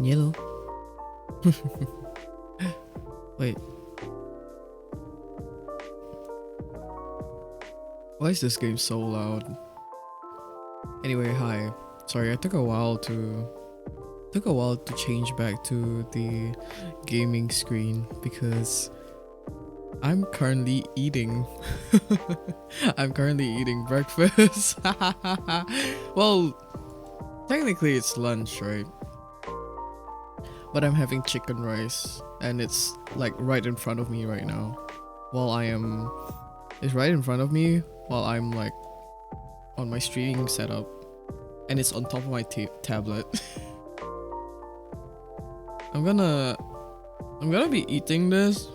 Yellow. Wait. Why is this game so loud? Anyway, hi. Sorry, I took a while to change back to the gaming screen because I'm currently eating. I'm currently eating breakfast. Well, technically it's lunch, right? But I'm having chicken rice and it's like right in front of me right now. It's right in front of me while I'm like on my streaming setup and it's on top of my tablet. I'm gonna be eating this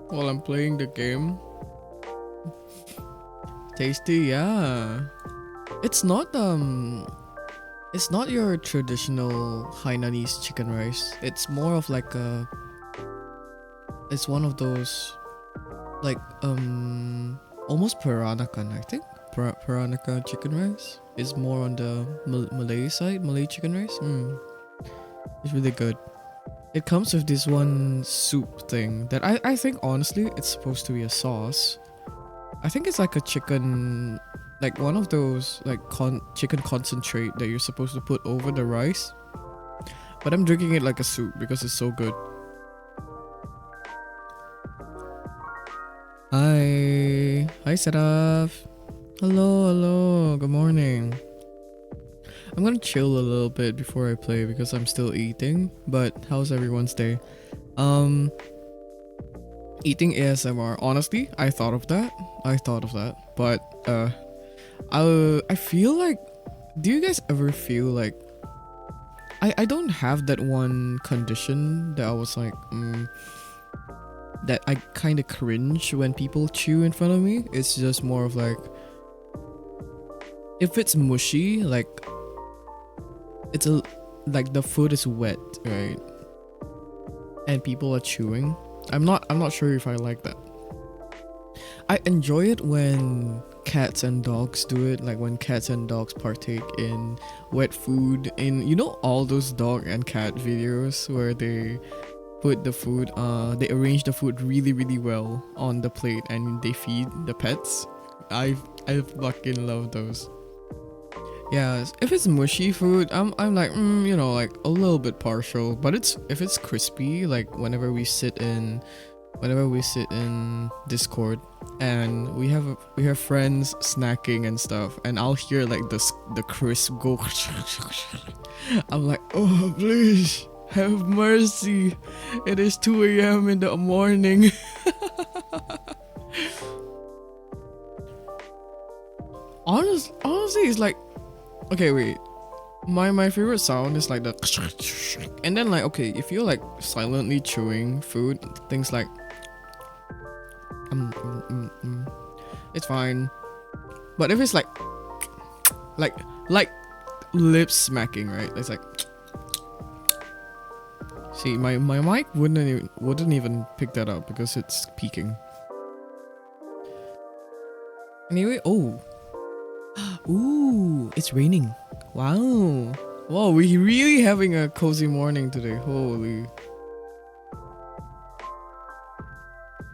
while I'm playing the game. Tasty, yeah. It's not your traditional Hainanese chicken rice. It's more of like it's one of those like almost Peranakan, I think. Peranakan chicken rice is more on the Malay side, Malay chicken rice. It's really good. It comes with this one soup thing that I think honestly it's supposed to be a sauce. I think it's like a chicken, like one of those like chicken concentrate that you're supposed to put over the rice. But I'm drinking it like a soup because it's so good. Hi Seraph. Hello, good morning. I'm gonna chill a little bit before I play because I'm still eating, but how's everyone's day? Eating ASMR. Honestly, I thought of that, but I feel like, do you guys ever feel like I don't have that one condition that I was like that I kind of cringe when people chew in front of me. It's just more of like, if it's mushy, like it's like the food is wet, right? And people are chewing. I'm not sure if I like that. I enjoy it when cats and dogs do it, like when cats and dogs partake in wet food, in all those dog and cat videos where they put the food, they arrange the food really really well on the plate and they feed the pets. I fucking love those. Yeah, if it's mushy food, I'm like like a little bit partial. But if it's crispy, like whenever we sit in Discord and we have friends snacking and stuff, and I'll hear like the crisp go. I'm like, oh please have mercy! It is 2 a.m. in the morning. Honestly, it's like, okay, wait. My favorite sound is like the and then like, okay, if you're like silently chewing food, things like it's fine. But if it's like lip smacking, right? It's like, see, my mic wouldn't even pick that up because it's peaking. Anyway, ooh, it's raining. Wow, we really having a cozy morning today. Holy.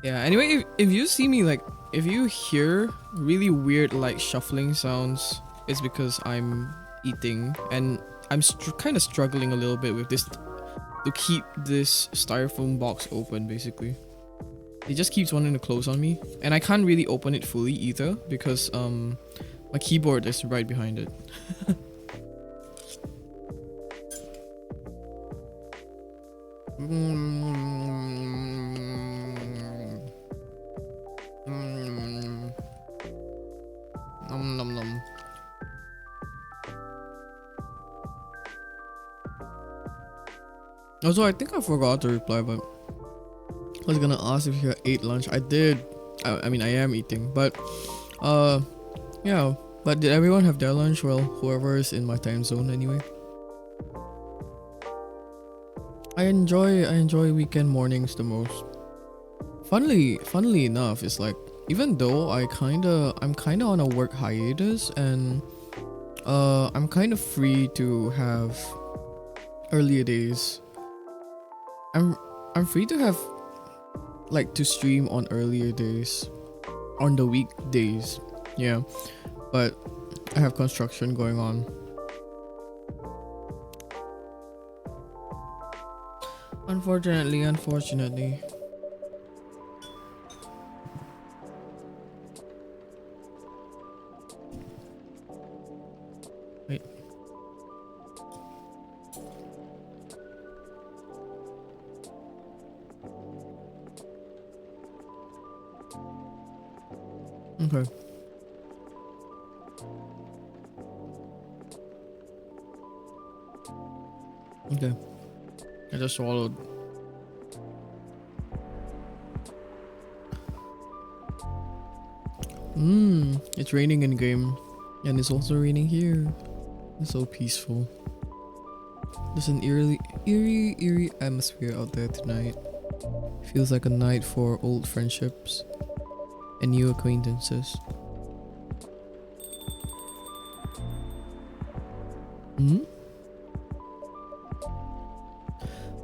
Yeah, anyway, if you see me, like, if you hear really weird like shuffling sounds, it's because I'm eating and I'm kind of struggling a little bit with this to keep this styrofoam box open. Basically, it just keeps wanting to close on me, and I can't really open it fully either because my keyboard is right behind it. Nom nom nom. Also, I think I forgot to reply, but I was gonna ask if you ate lunch. I did. I mean, I am eating, but yeah. But did everyone have their lunch? Well, whoever is in my time zone, anyway. I enjoy weekend mornings the most. Funnily enough, it's like, even though I'm kinda on a work hiatus, and I'm kind of free to have earlier days. I'm free to have like to stream on earlier days, on the weekdays. Yeah, but I have construction going on. Unfortunately. Wait. Okay. Okay. I just swallowed. It's raining in game. And it's also raining here. It's so peaceful. There's an eerie atmosphere out there tonight. Feels like a night for old friendships and new acquaintances.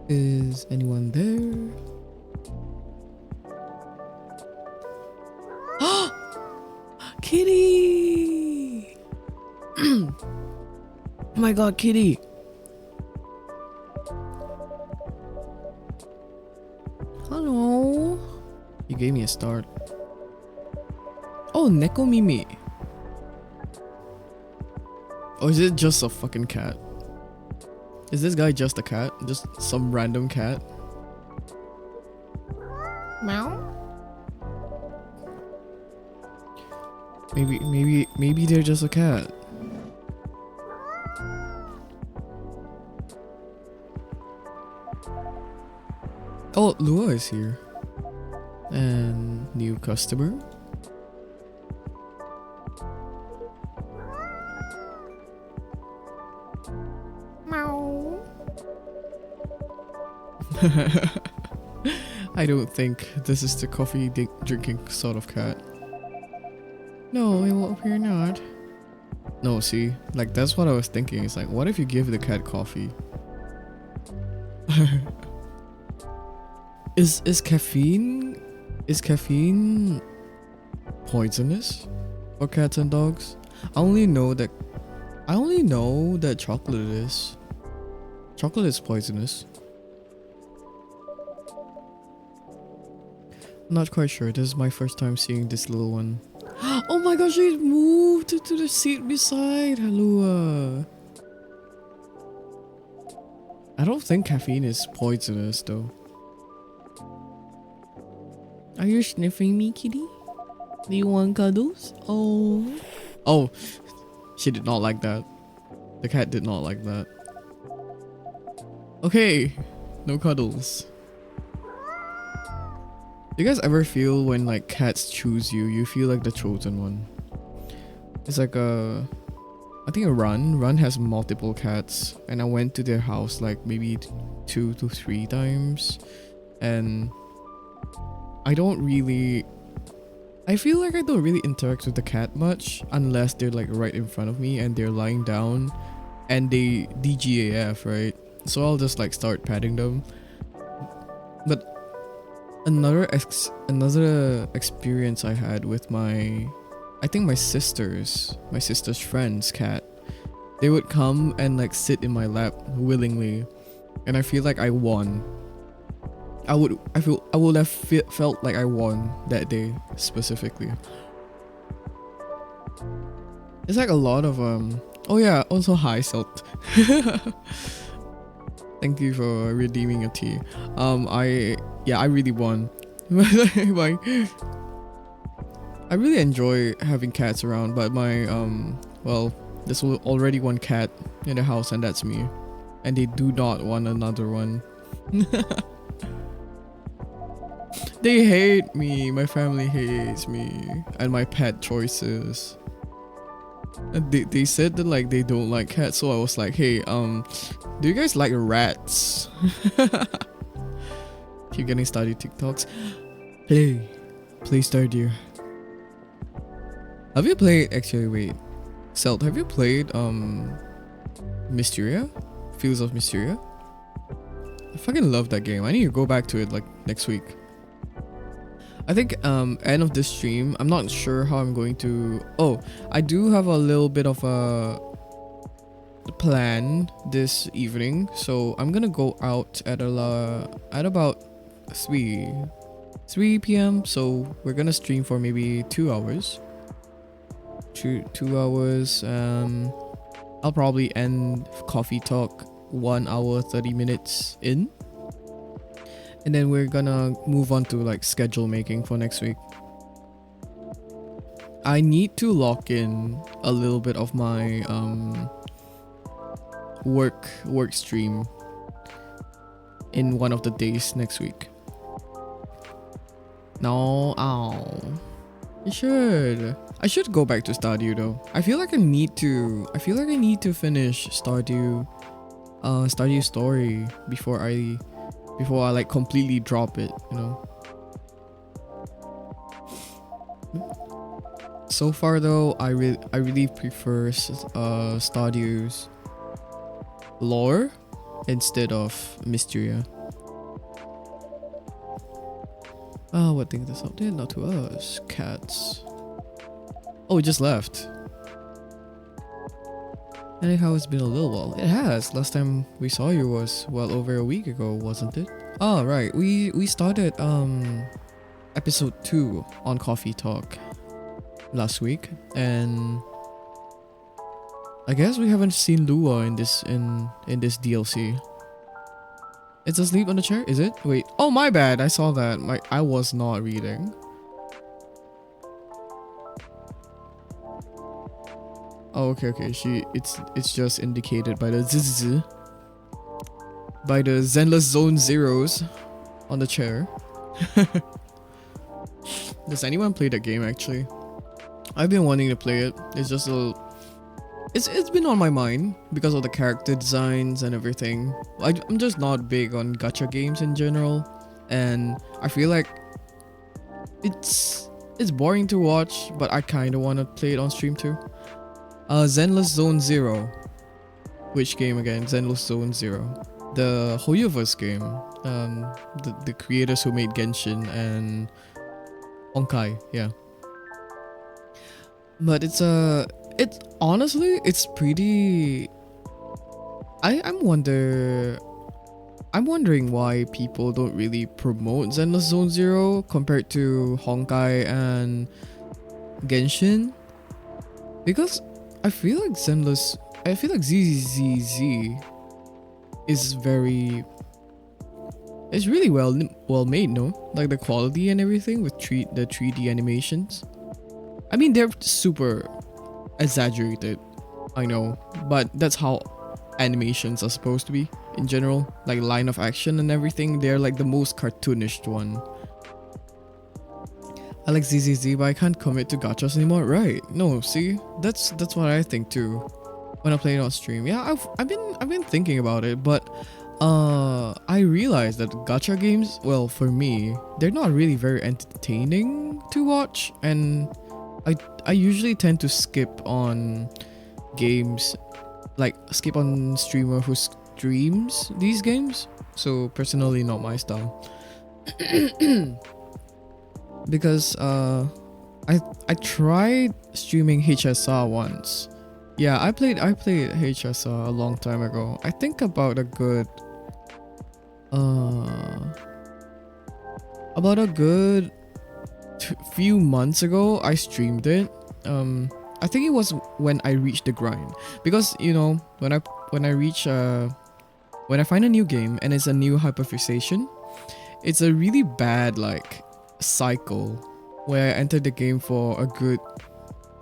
Is anyone there? Kitty! Oh my god, Kitty! Hello? You gave me a start. Oh, Neko Mimi. Or is it just a fucking cat? Is this guy just a cat? Just some random cat? Meow? Maybe they're just a cat. Oh, Lua is here. And new customer. Meow. I don't think this is the coffee drinking sort of cat. No, it won't appear not. No, see, like that's what I was thinking. It's like, what if you give the cat coffee? Is caffeine poisonous for cats and dogs? I only know that chocolate is. Chocolate is poisonous. I'm not quite sure. This is my first time seeing this little one. Oh my gosh, she moved to the seat beside Halua. I don't think caffeine is poisonous though. Are you sniffing me, kitty? Do you want cuddles? Oh, she did not like that. The cat did not like that. Okay, no cuddles. Do you guys ever feel when like cats choose you, you feel like the chosen one? It's like I think a Run has multiple cats, and I went to their house like maybe 2 to 3 times, and I feel like I don't really interact with the cat much unless they're like right in front of me and they're lying down and they DGAF, right? So I'll just like start patting them. But another experience I had with my sister's friend's cat. They would come and like sit in my lap willingly, and I feel like I won. I would have felt like I won that day specifically. It's like a lot of oh yeah, also hi Selt. Thank you for redeeming a tea. I really won. I really enjoy having cats around, but my there's already one cat in the house, and that's me. And they do not want another one. They hate me. My family hates me and my pet choices. And they said that like they don't like cats, so I was like, hey, do you guys like rats? Keep getting study TikToks. Play Stardew. Have you played? Actually, wait. Celt, have you played Mysteria? Fields of Mysteria? I fucking love that game. I need to go back to it like next week. I think end of this stream, I'm not sure how I'm going to. Oh, I do have a little bit of a plan this evening, so I'm gonna go out at about 3 p.m. So we're gonna stream for maybe 2 hours. 2 hours. I'll probably end coffee talk 1 hour 30 minutes in, and then we're gonna move on to like schedule making for next week. I need to lock in a little bit of my work stream in one of the days next week. No, ow. I should go back to Stardew though. I feel like I need to finish Stardew story before I like completely drop it, you know. So far though, I really prefer Stardew's lore instead of Mysteria. Oh, what thing this update? Not to us. Cats. Oh, it just left. Anyhow, it's been a little while. It has. Last time we saw you was well over a week ago, wasn't it? Oh, right. We started episode 2 on Coffee Talk last week, and I guess we haven't seen Lua in this DLC. It's asleep on the chair, is it? Wait. Oh, my bad. I saw that. I was not reading. Oh, okay. It's just indicated by the zzz, by the Zenless Zone zeros on the chair. Does anyone play that game actually? I've been wanting to play it. It's just it's been on my mind because of the character designs and everything. I'm just not big on gacha games in general, and I feel like it's boring to watch, but I kind of want to play it on stream too. Zenless Zone Zero. Which game again? Zenless Zone Zero. The Hoyoverse game. The creators who made Genshin and Honkai, yeah. But it's honestly, it's pretty. I'm wondering why people don't really promote Zenless Zone Zero compared to Honkai and Genshin, because I feel like ZZZ is it's really well made, no? Like the quality and everything with the 3D animations. I mean, they're super exaggerated, I know, but that's how animations are supposed to be in general. Like line of action and everything, they're like the most cartoonish one. I like ZZZ, but I can't commit to gachas anymore. Right? No, see, that's what I think too when I play it on stream. Yeah, I've been thinking about it, but I realized that gacha games, well, for me, they're not really very entertaining to watch, and I usually tend to skip on games, like skip on streamer who streams these games. So personally, not my style. Because I tried streaming HSR once. Yeah, I played HSR a long time ago. I think about a good few months ago I streamed it. I think it was when I reached the grind, because you know, when I reach when I find a new game and it's a new hyperfixation, it's a really bad like cycle where I enter the game for a good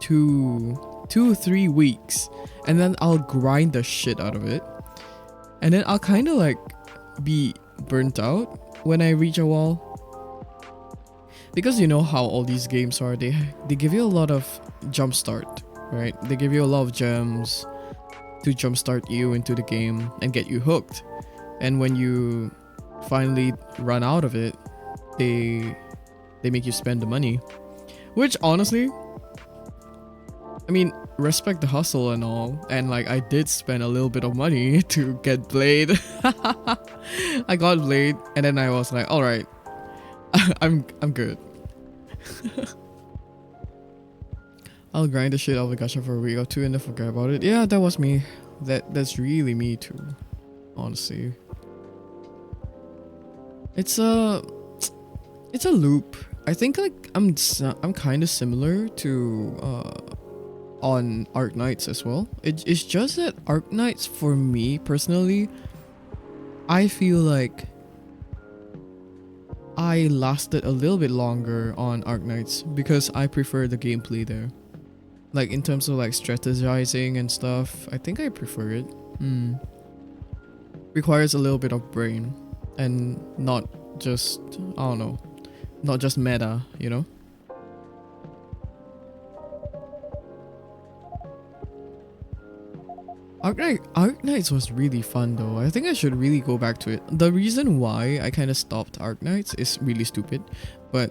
2-3 weeks, and then I'll grind the shit out of it, and then I'll kind of like be burnt out when I reach a wall, because you know how all these games are, they give you a lot of jumpstart, right? They give you a lot of gems to jumpstart you into the game and get you hooked, and when you finally run out of it, they make you spend the money, which honestly, I mean, respect the hustle and all, and like I did spend a little bit of money to get Blade. I got Blade, and then I was like, all right, I'm good. I'll grind the shit out of the gacha for a week or two and then forget about it. Yeah, that was me. That's really me too, honestly. It's a loop. I think like I'm kind of similar to on Arc Knights as well. It's just that Arc Knights for me personally, I feel like I lasted a little bit longer on Arc Knights because I prefer the gameplay there. Like in terms of like strategizing and stuff, I think I prefer it. Requires a little bit of brain and not just, I don't know, not just meta, you know? Arc Knights was really fun though. I think I should really go back to it. The reason why I kind of stopped Arc Knights is really stupid, but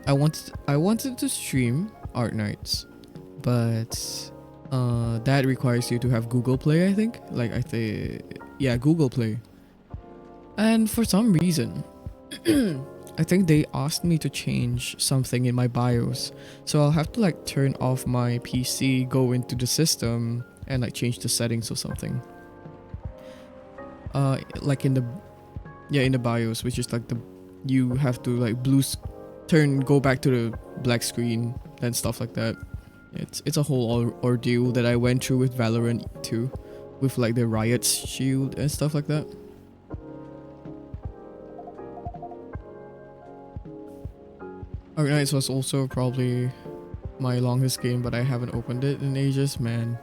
I wanted to stream Arc Knights, but that requires you to have Google Play, I think. Like yeah, Google Play. And for some reason, I think they asked me to change something in my BIOS. So I'll have to like turn off my PC, go into the system, and like change the settings or something. Like in the BIOS, which is like you have to like go back to the black screen and stuff like that. It's a whole ordeal that I went through with Valorant too, with like the Riot Shield and stuff like that. Arc Knights was also probably my longest game, but I haven't opened it in ages, man.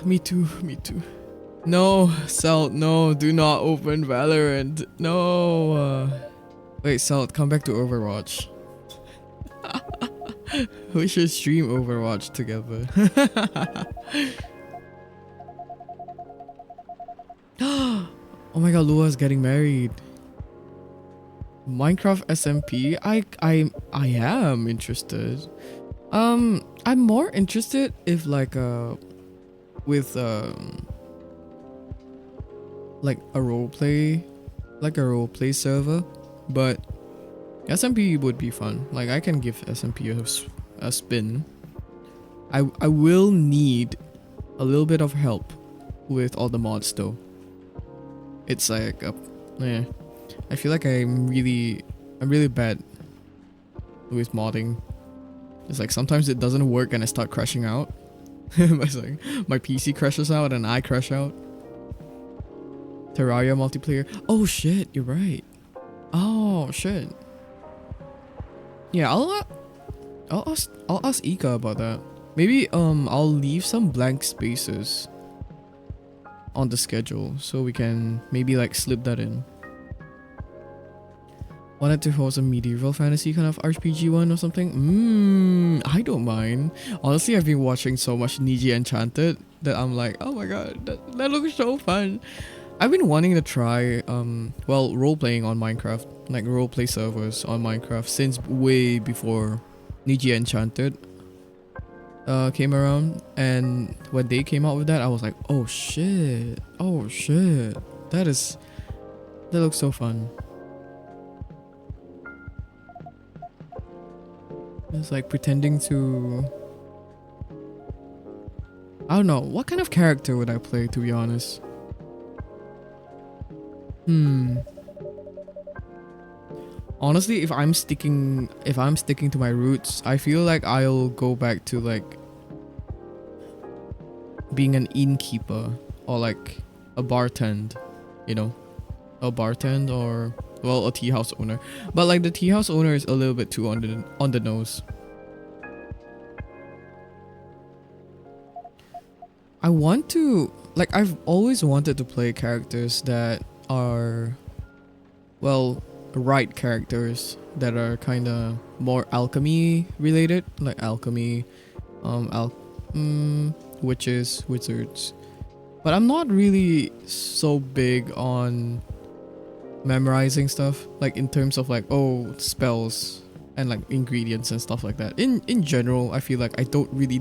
Me too. No, Salt, no, do not open Valorant. No. Wait, Salt, come back to Overwatch. We should stream Overwatch together. Oh my god, Lua's getting married. Minecraft SMP? I am interested. I'm more interested if like with like a roleplay server, but SMP would be fun. Like I can give SMP a spin. I will need a little bit of help with all the mods though. It's like I feel like I'm really bad with modding. It's like sometimes it doesn't work and I start crashing out. It's like my PC crashes out and I crash out. Terraria multiplayer. Oh shit, you're right. Oh shit. Yeah, I'll ask Ika about that. Maybe I'll leave some blank spaces on the schedule so we can maybe like slip that in. Wanted to host a medieval fantasy kind of RPG one or something? I don't mind. Honestly, I've been watching so much Niji Enchanted that I'm like, oh my god, that looks so fun. I've been wanting to try role-playing on Minecraft, like roleplay servers on Minecraft since way before Niji Enchanted came around, and when they came out with that, I was like, oh shit, that looks so fun. It's like pretending to, I don't know, what kind of character would I play, to be honest? Honestly, if I'm sticking to my roots, I feel like I'll go back to like being an innkeeper or like a bartend, you know, a bartend or a tea house owner. But like the tea house owner is a little bit too on the nose. I want to, like, I've always wanted to play characters that are, right characters that are kind of more alchemy related, like alchemy, witches, wizards. But I'm not really so big on memorizing stuff, like in terms of like, oh, spells, and like ingredients and stuff like that. In general, I feel like I don't really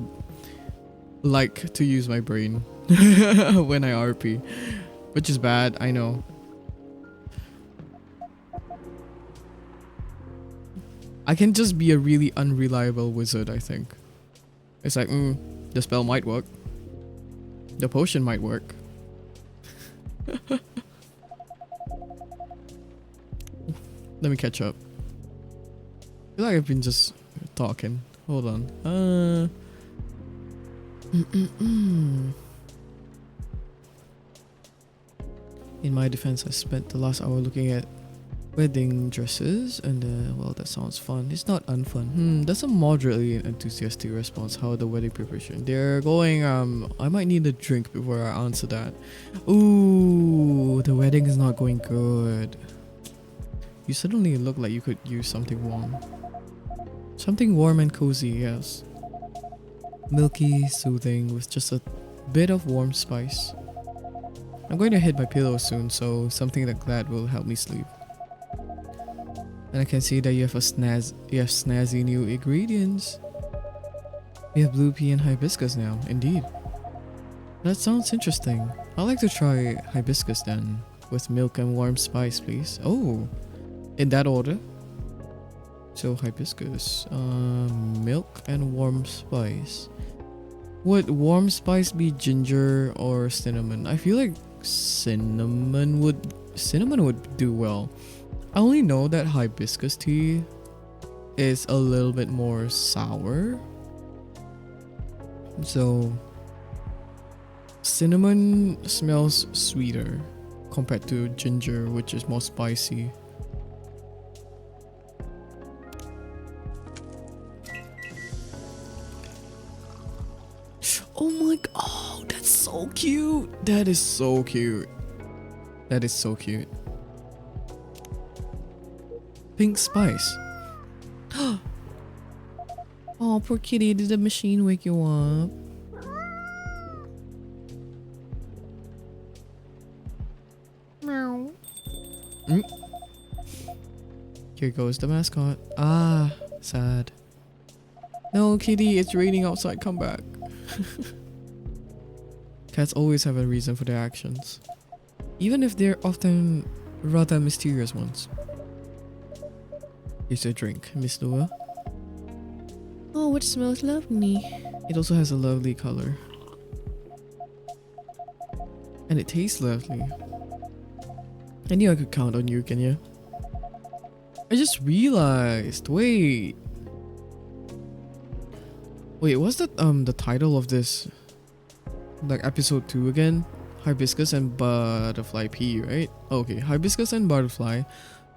like to use my brain when I RP, which is bad, I know. I can just be a really unreliable wizard, I think. It's like, the spell might work. The potion might work. Let me catch up. I feel like I've been just talking. Hold on. In my defense, I spent the last hour looking at wedding dresses and well, that sounds fun. It's not unfun. That's a moderately enthusiastic response. How the wedding preparation? They're going, I might need a drink before I answer that. Ooh, the wedding is not going good. You suddenly look like you could use something warm. Something warm and cozy, yes. Milky, soothing, with just a bit of warm spice. I'm going to hit my pillow soon, so something like that will help me sleep. And I can see that you have snazzy new ingredients. We have blue pea and hibiscus now, indeed. That sounds interesting. I'd like to try hibiscus then, with milk and warm spice, please. Oh, in that order. So hibiscus, milk and warm spice. Would warm spice be ginger or cinnamon? I feel like cinnamon would do well. I only know that hibiscus tea is a little bit more sour. So cinnamon smells sweeter compared to ginger, which is more spicy. Oh my god, oh, that's so cute. That is so cute. That is so cute. Pink spice. Oh, poor kitty. Did the machine wake you up? Meow. Here goes the mascot. Ah, sad. No, kitty, it's raining outside. Come back. Cats always have a reason for their actions, even if they're often rather mysterious ones. Here's a drink, Miss Dova. Oh, it smells lovely. It also has a lovely color. And it tastes lovely. I knew I could count on you, Ginya. I just realized. Wait, what's that the title of this, like, episode 2 again? Hibiscus and butterfly pea, right? Okay, hibiscus and butterfly.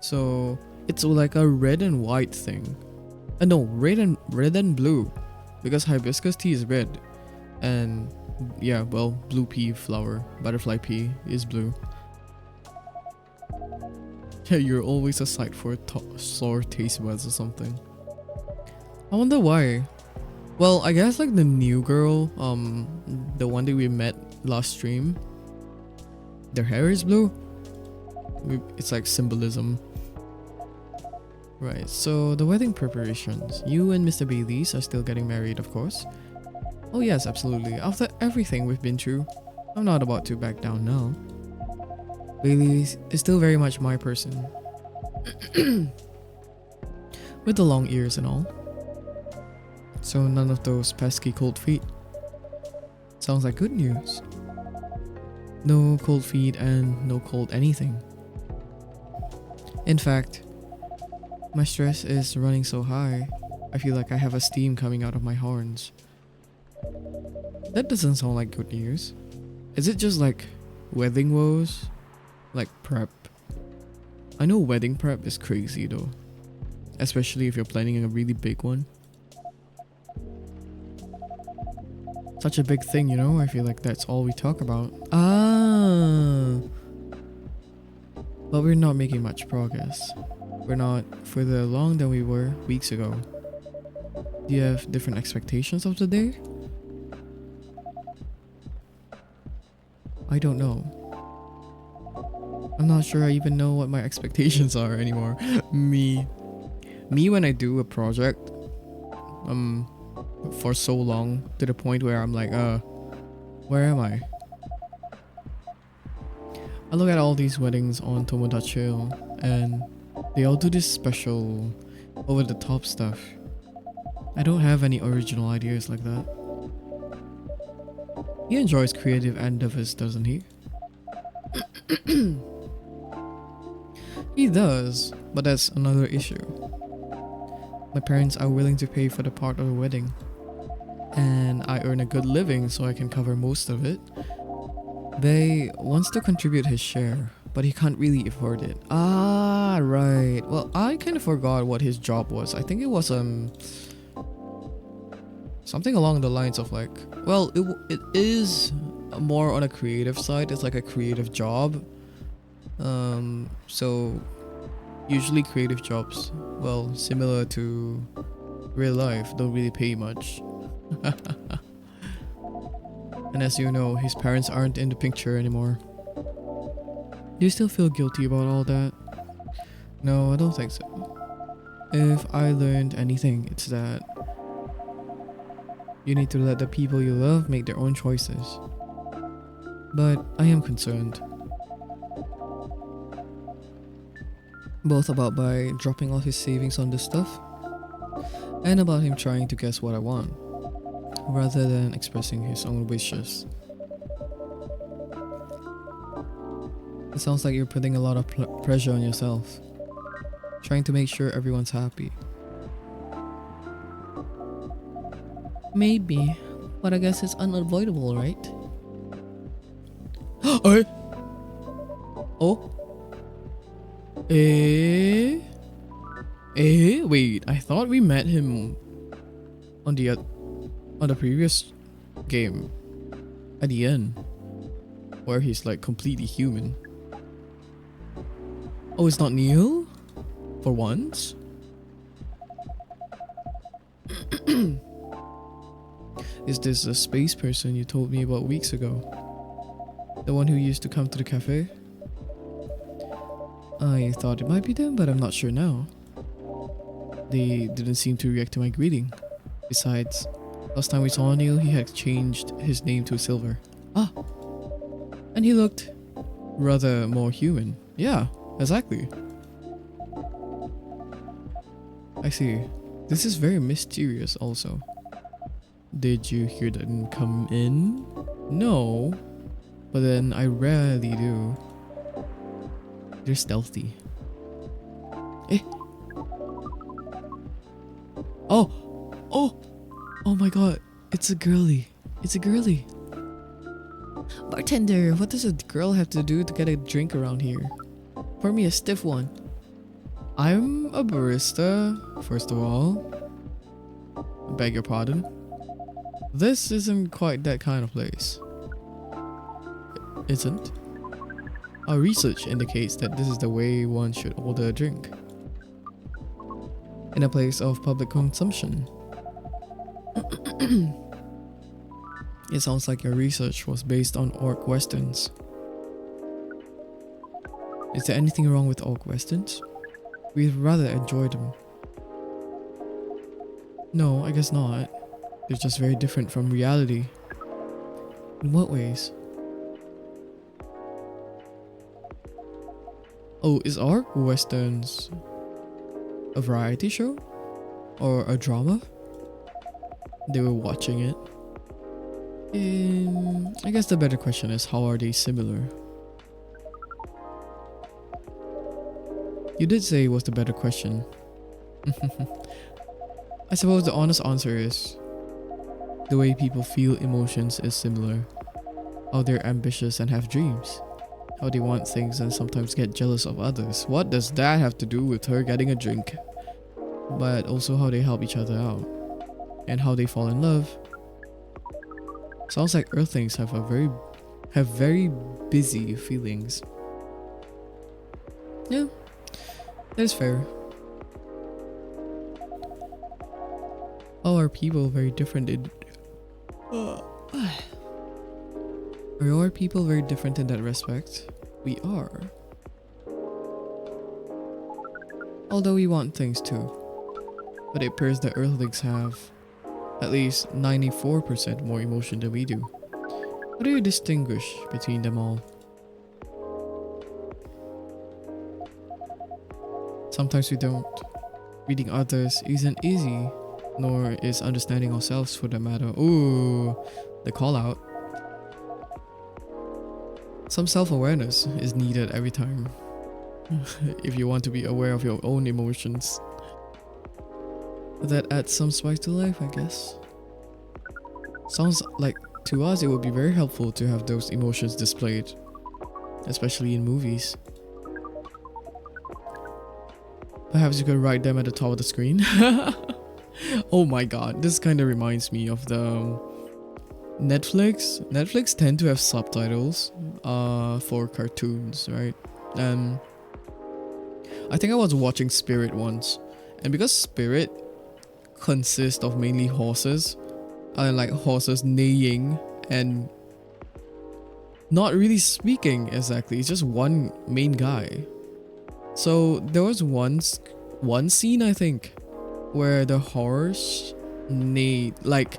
So it's like a red and white thing. No, red and blue, because hibiscus tea is red, and yeah, well, blue pea flower, butterfly pea is blue. Yeah, you're always a sight for sore taste buds or something. I wonder why. Well, I guess like the new girl, the one that we met last stream, their hair is blue. It's like symbolism. Right, so the wedding preparations. You and Mr. Bailey's are still getting married, of course. Oh yes, absolutely. After everything we've been through, I'm not about to back down now. Bailey is still very much my person. With the long ears and all. So none of those pesky cold feet. Sounds like good news. No cold feet and no cold anything. In fact, my stress is running so high, I feel like I have a steam coming out of my horns. That doesn't sound like good news. Is it just like wedding woes? Like prep? I know wedding prep is crazy though. Especially if you're planning a really big one. Such a big thing, you know? I feel like that's all we talk about. Ah! But we're not making much progress. We're not further along than we were weeks ago. Do you have different expectations of the day? I don't know. I'm not sure I even know what my expectations are anymore. Me. Me, when I do a project, for so long to the point where I'm like, where am I? I look at all these weddings on Tomodachi, and they all do this special, over the top stuff. I don't have any original ideas like that. He enjoys creative endeavors, doesn't he? He does, but that's another issue. My parents are willing to pay for the part of the wedding, and I earn a good living so I can cover most of it. They wants to contribute his share, but he can't really afford it. Ah, right. Well, I kind of forgot what his job was. I think it was something along the lines of like, well, it is more on a creative side. It's like a creative job. So usually creative jobs, well, similar to real life, don't really pay much. And as you know, his parents aren't in the picture anymore. Do you still feel guilty about all that? No, I don't think so. If I learned anything, it's that you need to let the people you love make their own choices. But I am concerned. Both about by dropping all his savings on this stuff, and about him trying to guess what I want, rather than expressing his own wishes. It sounds like you're putting a lot of pressure on yourself, trying to make sure everyone's happy. Maybe, but I guess it's unavoidable, right? Hey! Oh? Wait, I thought we met him on the previous game at the end, where he's like completely human. Oh, it's not Neil? For once? Is this the space person you told me about weeks ago? The one who used to come to the cafe? I thought it might be them, but I'm not sure now. They didn't seem to react to my greeting. Besides, last time we saw Neil, he had changed his name to Silver. Ah! And he looked rather more human. Yeah, exactly. I see. This is very mysterious also. Did you hear them come in? No. But then I rarely do. They're stealthy. Eh? Oh! Oh! Oh my god. It's a girly. It's a girly. Bartender, what does a girl have to do to get a drink around here? Pour me a stiff one. I'm a barista, first of all. I beg your pardon. This isn't quite that kind of place. Isn't? Our research indicates that this is the way one should order a drink. In a place of public consumption. It sounds like your research was based on orc westerns. Is there anything wrong with orc westerns? We'd rather enjoy them. No, I guess not. They're just very different from reality. In what ways? Oh, is orc westerns a variety show? Or a drama? They were watching it. I guess the better question is, how are they similar? You did say it was the better question. I suppose the honest answer is, the way people feel emotions is similar. How they're ambitious and have dreams. How they want things and sometimes get jealous of others. What does that have to do with her getting a drink? But also how they help each other out. And how they fall in love. Sounds like Earthlings have very busy feelings. Yeah, that's fair. How are people very different in Are our people very different in that respect? We are. Although we want things too. but it appears that Earthlings have at least 94% more emotion than we do. How do you distinguish between them all? Sometimes we don't. Reading others isn't easy, nor is understanding ourselves for that matter. Ooh, the call out. Some self-awareness is needed every time if you want to be aware of your own emotions. That adds some spice to life, I guess. Sounds like to us it would be very helpful to have those emotions displayed, especially in movies. Perhaps you could write them at the top of the screen. Oh my god, this kind of reminds me of the Netflix. Netflix tend to have subtitles for cartoons, right? And I think I was watching Spirit once, and because Spirit consists of mainly horses, like horses neighing and not really speaking exactly, it's just one main guy. So there was one scene, I think, where the horse neighed, like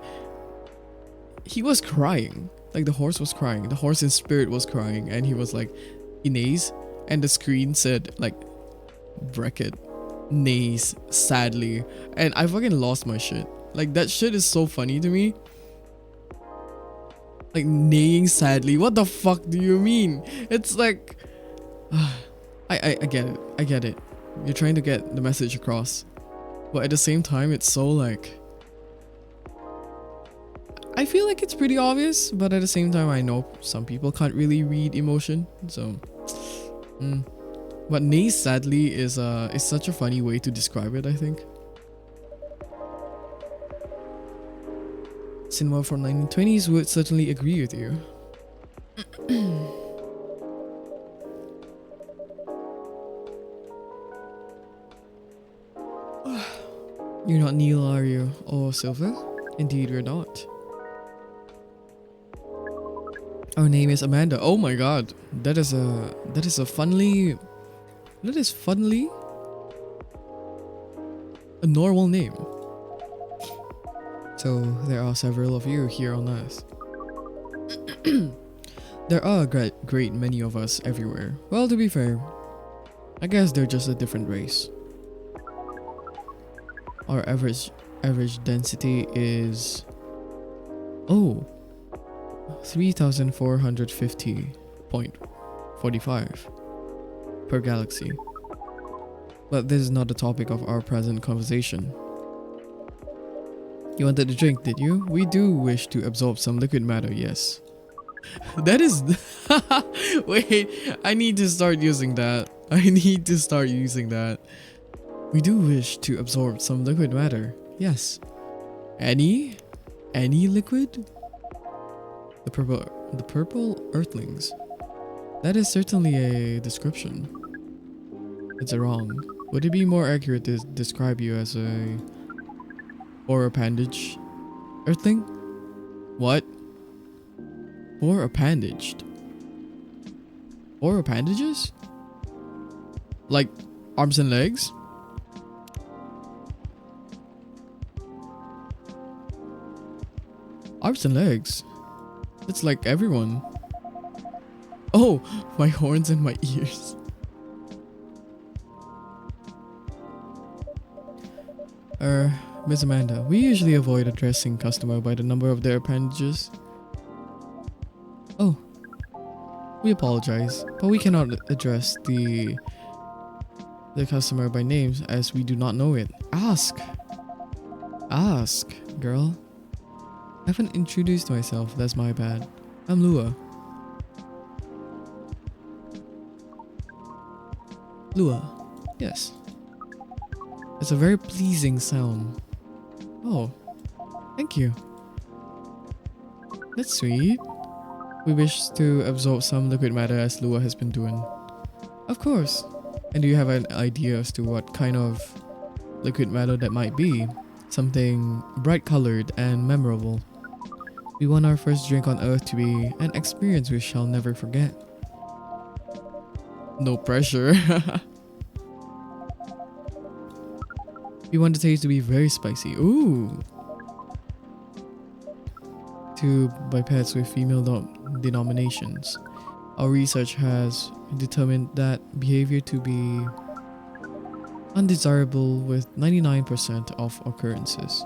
he was crying, like the horse was crying, the horse in Spirit was crying, and he was like, he neighs, and the screen said like bracket neighs sadly, and I fucking lost my shit. Like that shit is so funny to me. Like neighing sadly, what the fuck do you mean? It's like I get it. You're trying to get the message across, but at the same time it's so like, I feel like it's pretty obvious, but at the same time I know some people can't really read emotion, so but neigh sadly is such a funny way to describe it, I think. Cinema from 1920s would certainly agree with you. You're not Neil, are you? Or Silver? Indeed, we're not. Our name is Amanda. Oh my god, that is funly a normal name. So there are several of you here on Earth. There are a great many of us everywhere. Well, to be fair, I guess they're just a different race. Our average density is 3,450.45 per galaxy. But this is not the topic of our present conversation. You wanted a drink, did you? We do wish to absorb some liquid matter, yes. That is... Wait, I need to start using that. We do wish to absorb some liquid matter, yes. Any liquid? The purple earthlings. That is certainly a description. It's wrong. Would it be more accurate to describe you as a... or appendage earthling? What? Or appendaged? Or appendages? Like arms and legs? Arms and legs? It's like everyone. Oh, my horns and my ears. Miss Amanda, we usually avoid addressing customer by the number of their appendages. Oh, we apologize, but we cannot address the customer by names as we do not know it. Ask, girl. I haven't introduced myself, that's my bad. I'm Lua. Lua, yes. It's a very pleasing sound. Oh, thank you. That's sweet. We wish to absorb some liquid matter as Lua has been doing. Of course. And do you have an idea as to what kind of liquid matter that might be? Something bright colored and memorable. We want our first drink on Earth to be an experience we shall never forget. No pressure. We want the taste to be very spicy. Ooh. To bipeds with female denominations. Our research has determined that behavior to be undesirable with 99% of occurrences.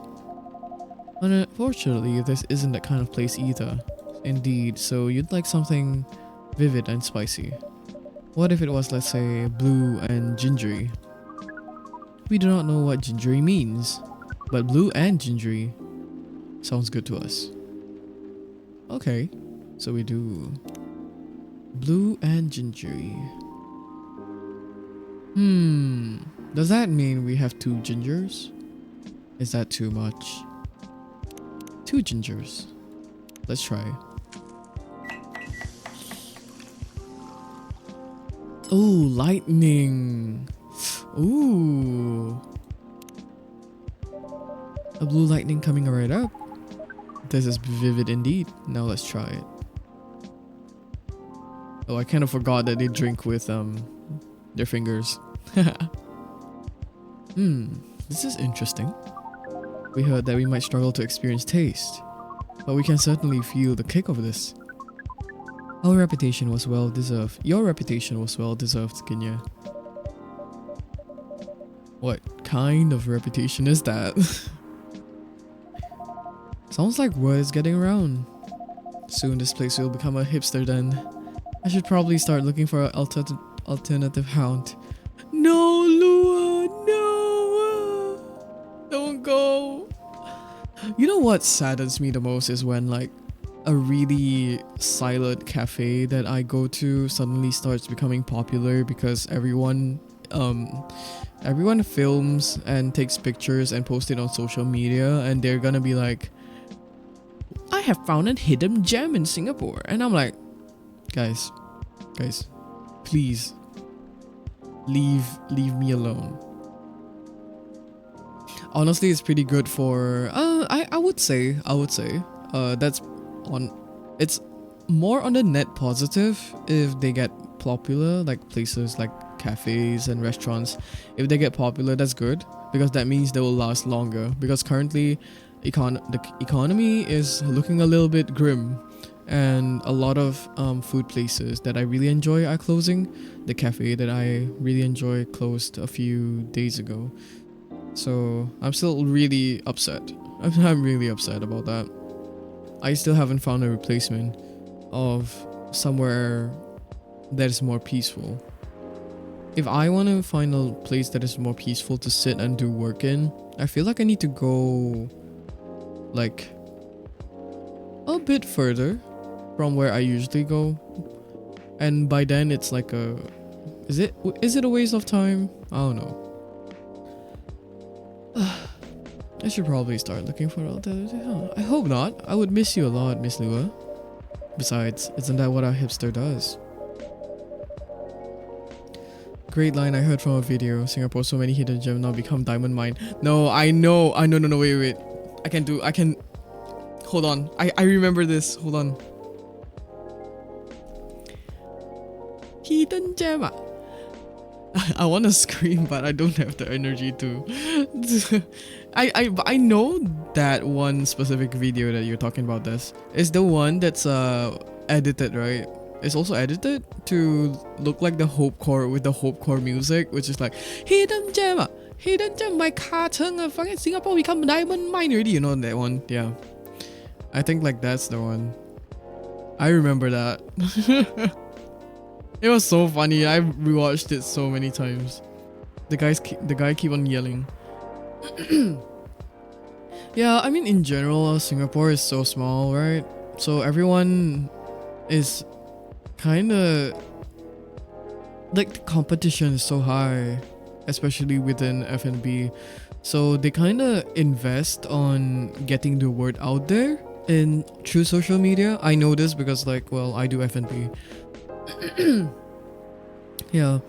Unfortunately, this isn't that kind of place either. Indeed, so you'd like something vivid and spicy. What if it was, let's say, blue and gingery? We do not know what gingery means, but blue and gingery sounds good to us. Okay, so we do blue and gingery. Does that mean we have 2 gingers? Is that too much? 2 gingers. Let's try. Oh, lightning. Ooh. A blue lightning coming right up. This is vivid indeed. Now let's try it. Oh, I kind of forgot that they drink with their fingers. This is interesting. We heard that we might struggle to experience taste, but we can certainly feel the kick of this. Our reputation was well deserved. Your reputation was well deserved, Ginya. What kind of reputation is that? Sounds like word is getting around. Soon this place will become a hipster den. I should probably start looking for an alternative hound. No, Lua, no! Don't go. You know what saddens me the most is when like a really silent cafe that I go to suddenly starts becoming popular because everyone films and takes pictures and posts it on social media, and they're gonna be like, I have found a hidden gem in Singapore, and I'm like, guys, please leave me alone. Honestly, it's pretty good for I would say that's on, it's more on the net positive if they get popular, like places like cafes and restaurants. If they get popular, that's good, because that means they will last longer, because currently the economy is looking a little bit grim, and a lot of food places that I really enjoy are closing. The cafe that I really enjoy closed a few days ago, so I'm still really upset. I'm really upset about that. I still haven't found a replacement of somewhere that is more peaceful. If I want to find a place that is more peaceful to sit and do work in, I feel like I need to go like a bit further from where I usually go, and by then it's like a, is it a waste of time? I don't know. I should probably start looking for an alternative. I hope not. I would miss you a lot, Miss Lua. Besides, isn't that what a hipster does? Great line I heard from a video. Singapore, so many hidden gems now become diamond mine. No, I know. No, wait. I can. Hold on. I remember this. Hold on. Hidden gem. I want to scream, but I don't have the energy to. I know that one specific video that you're talking about. This is the one that's edited, right? It's also edited to look like the Hope Core with the Hope Core music, which is like hidden gem, my car turn fucking Singapore become diamond mine already. You know that one? Yeah, I think like that's the one. I remember that. It was so funny. I rewatched it so many times. The guy keep on yelling. Yeah, I mean in general, Singapore is so small, right? So everyone is kind of like, the competition is so high, especially within F&B. So they kind of invest on getting the word out there in through social media. I know this because like, well, I do F&B. Yeah,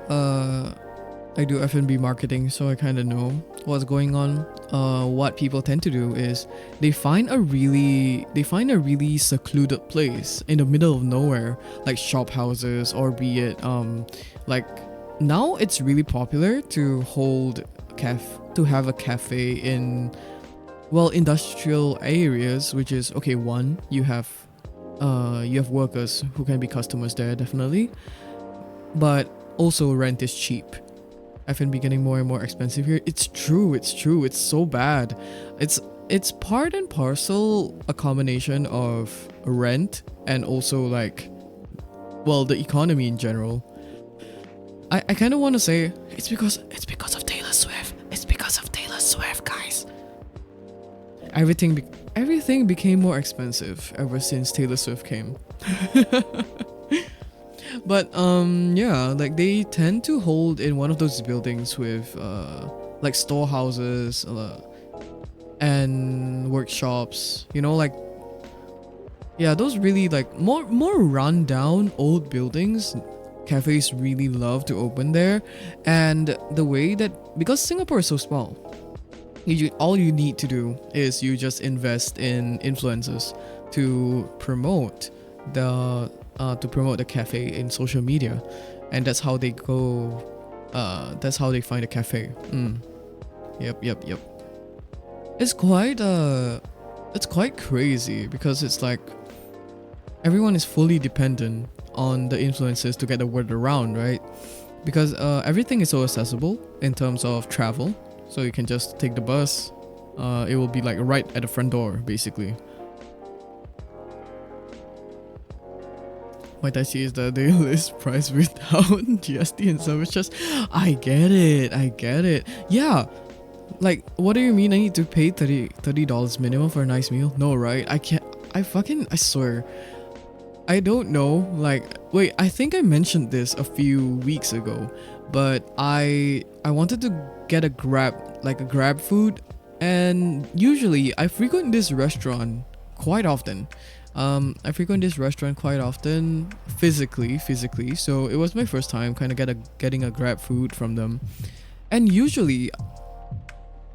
I do F&B marketing, so I kind of know what's going on. What people tend to do is they find a really secluded place in the middle of nowhere, like shop houses, or be it like now it's really popular to hold to have a cafe in, well, industrial areas, which is okay. One, you have workers who can be customers there, definitely, but also rent is cheap. F&B getting more and more expensive here. It's true. It's so bad. It's part and parcel a combination of rent and also like, well, the economy in general. I kind of want to say it's because of Taylor Swift. It's because of Taylor Swift, guys. Everything became more expensive ever since Taylor Swift came. But yeah, like they tend to hold in one of those buildings with like storehouses and workshops, you know, like, yeah, those really like more run down old buildings. Cafes really love to open there. And the way that, because Singapore is so small, all you need to do is you just invest in influencers to promote the cafe in social media, and that's how they go. That's how they find a cafe. Yep. It's quite crazy because it's like everyone is fully dependent on the influencers to get the word around, right? Because everything is so accessible in terms of travel, so you can just take the bus. It will be like right at the front door, basically. Might I see is the daily list price without GST and service charge? I get it. Yeah. Like, what do you mean I need to pay $30 minimum for a nice meal? No, right? I swear. I don't know. Like, wait, I think I mentioned this a few weeks ago, but I wanted to get a grab food, and usually I frequent this restaurant quite often. Physically. So it was my first time kind of getting a grab food from them, and usually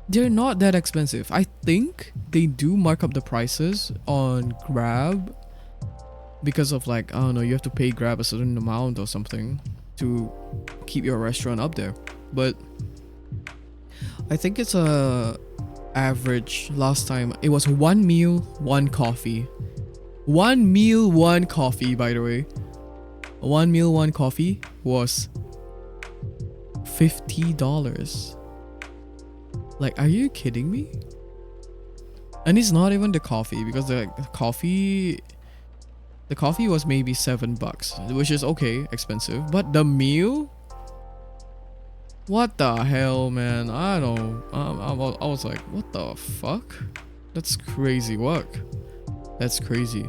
they're not that expensive. I think they do mark up the prices on Grab because of like, I don't know, you have to pay Grab a certain amount or something to keep your restaurant up there. But I think it's a average. Last time it was 1 meal, 1 coffee. 1 meal, 1 coffee, by the way. 1 meal, 1 coffee was $50. Like, are you kidding me? And it's not even the coffee, because the coffee was maybe $7, which is okay, expensive. But the meal? What the hell, man? I don't. I was like, what the fuck? That's crazy work. That's crazy.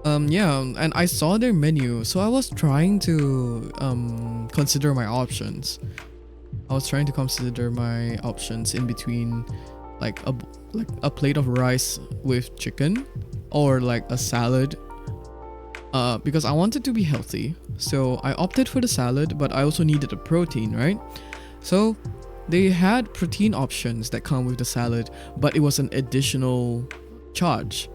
Yeah, and I saw their menu, so I was trying to consider my options. In between like a plate of rice with chicken or like a salad. Because I wanted to be healthy, so I opted for the salad, but I also needed a protein, right? So they had protein options that come with the salad, but it was an additional charge.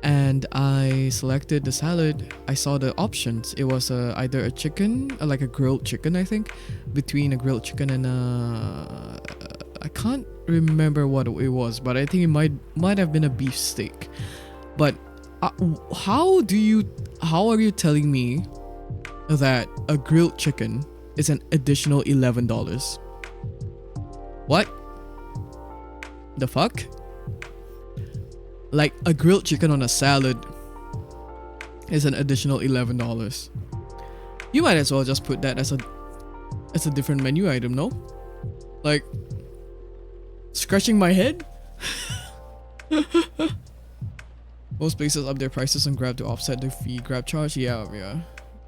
And I selected the salad. I saw the options. It was either a chicken, like a grilled chicken, I think, between a grilled chicken and I can't remember what it was, but I think it might have been a beef steak. But how are you telling me that a grilled chicken is an additional $11? What the fuck? Like, a grilled chicken on a salad is an additional $11. You might as well just put that as a different menu item, no? Like, scratching my head? Most places up their prices on Grab to offset the fee Grab charge. Yeah.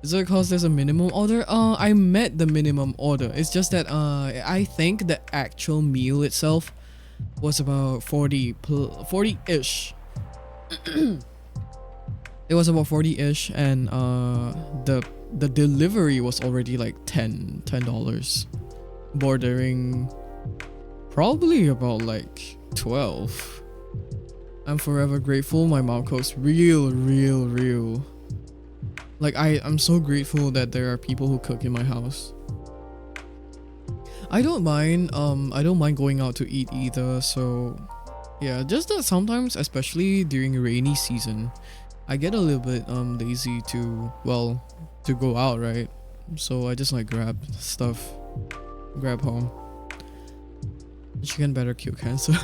Is it because there's a minimum order? I met the minimum order. It's just that I think the actual meal itself was about 40-ish. It was about 40-ish, and the delivery was already like $10, bordering probably about like 12. I'm forever grateful my mom cooks real. Like, I'm so grateful that there are people who cook in my house. I don't mind. I don't mind going out to eat either. So, yeah, just that sometimes, especially during rainy season, I get a little bit lazy to to go out, right? So I just like grab stuff, grab home. Chicken better cure cancer.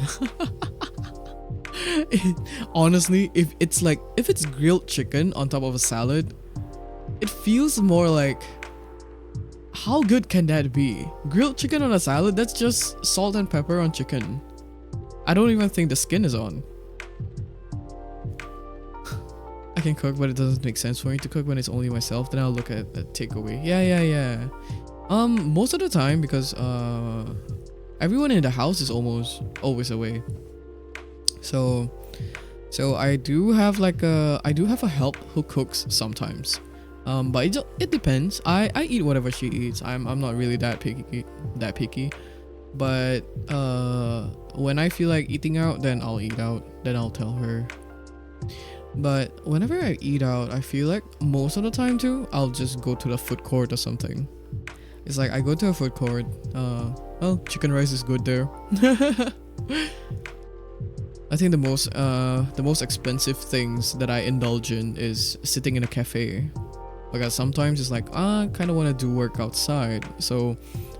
Honestly, if it's grilled chicken on top of a salad, it feels more like, how good can that be? Grilled chicken on a salad, that's just salt and pepper on chicken. I don't even think the skin is on. I can cook, but it doesn't make sense for me to cook when it's only myself. Then I'll look at the takeaway. Yeah. Most of the time, because everyone in the house is almost always away. So I do have a help who cooks sometimes. But it depends. I eat whatever she eats. I'm not really that picky. But when I feel like eating out, then I'll eat out. Then I'll tell her. But whenever I eat out, I feel like most of the time too, I'll just go to the food court or something. It's like I go to a food court. Well, chicken rice is good there. I think the most expensive things that I indulge in is sitting in a cafe. Because sometimes it's like, I kind of want to do work outside, so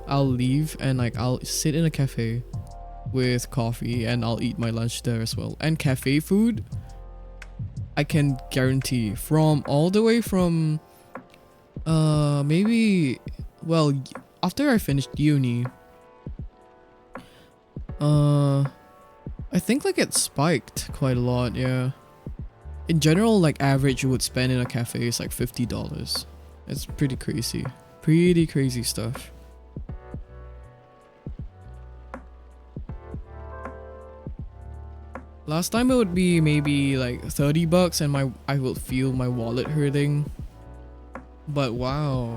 I'll leave and like I'll sit in a cafe with coffee and I'll eat my lunch there as well. And cafe food, I can guarantee, from all the way from maybe, well, after I finished uni, I think like it spiked quite a lot. Yeah, in general, like average you would spend in a cafe is like $50. It's pretty crazy stuff. Last time it would be maybe like $30 and I will feel my wallet hurting. But wow,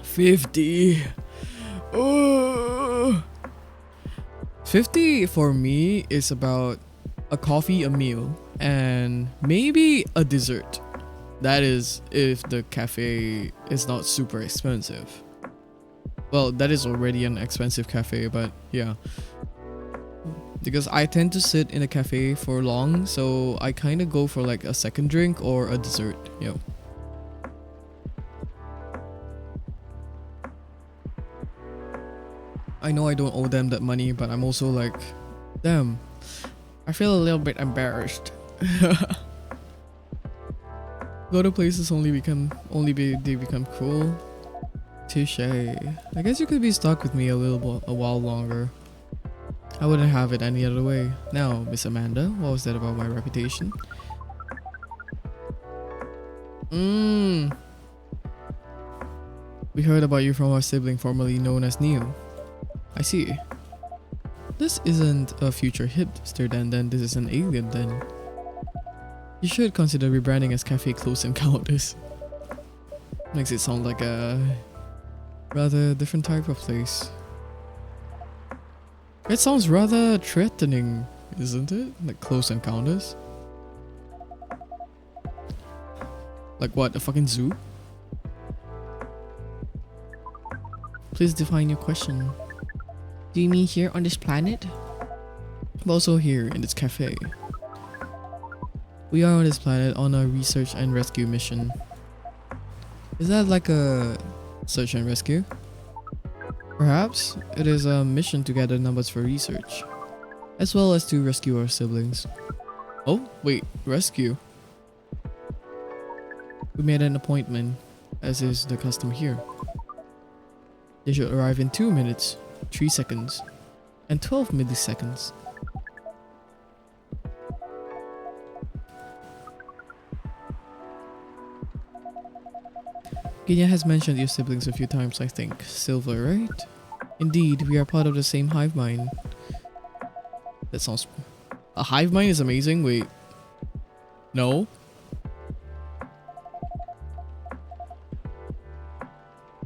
50. Oh, 50 for me is about a coffee, a meal, and maybe a dessert. That is if the cafe is not super expensive. Well, that is already an expensive cafe, but yeah. Because I tend to sit in a cafe for long, so I kind of go for like a second drink or a dessert. Yo. I know I don't owe them that money, but I'm also like, damn, I feel a little bit embarrassed. Go to places they become cool. Touche. I guess you could be stuck with me a while longer. I wouldn't have it any other way. Now, Miss Amanda, what was that about my reputation? We heard about you from our sibling formerly known as Neo. I see. This isn't a future hipster then this is an alien then. You should consider rebranding as Cafe Close Encounters. Makes it sound like a rather different type of place. It sounds rather threatening, isn't it? Like Close Encounters? Like what, a fucking zoo? Please define your question. Do you mean here on this planet? But also here in this cafe. We are on this planet on a research and rescue mission. Is that like a search and rescue? Perhaps it is a mission to gather numbers for research, as well as to rescue our siblings. Oh, wait, rescue? We made an appointment, as is the custom here. They should arrive in 2 minutes, 3 seconds, and 12 milliseconds. Ginya has mentioned your siblings a few times, I think. Silver, right? Indeed, we are part of the same hive mind. That sounds... A hive mind is amazing? Wait. No?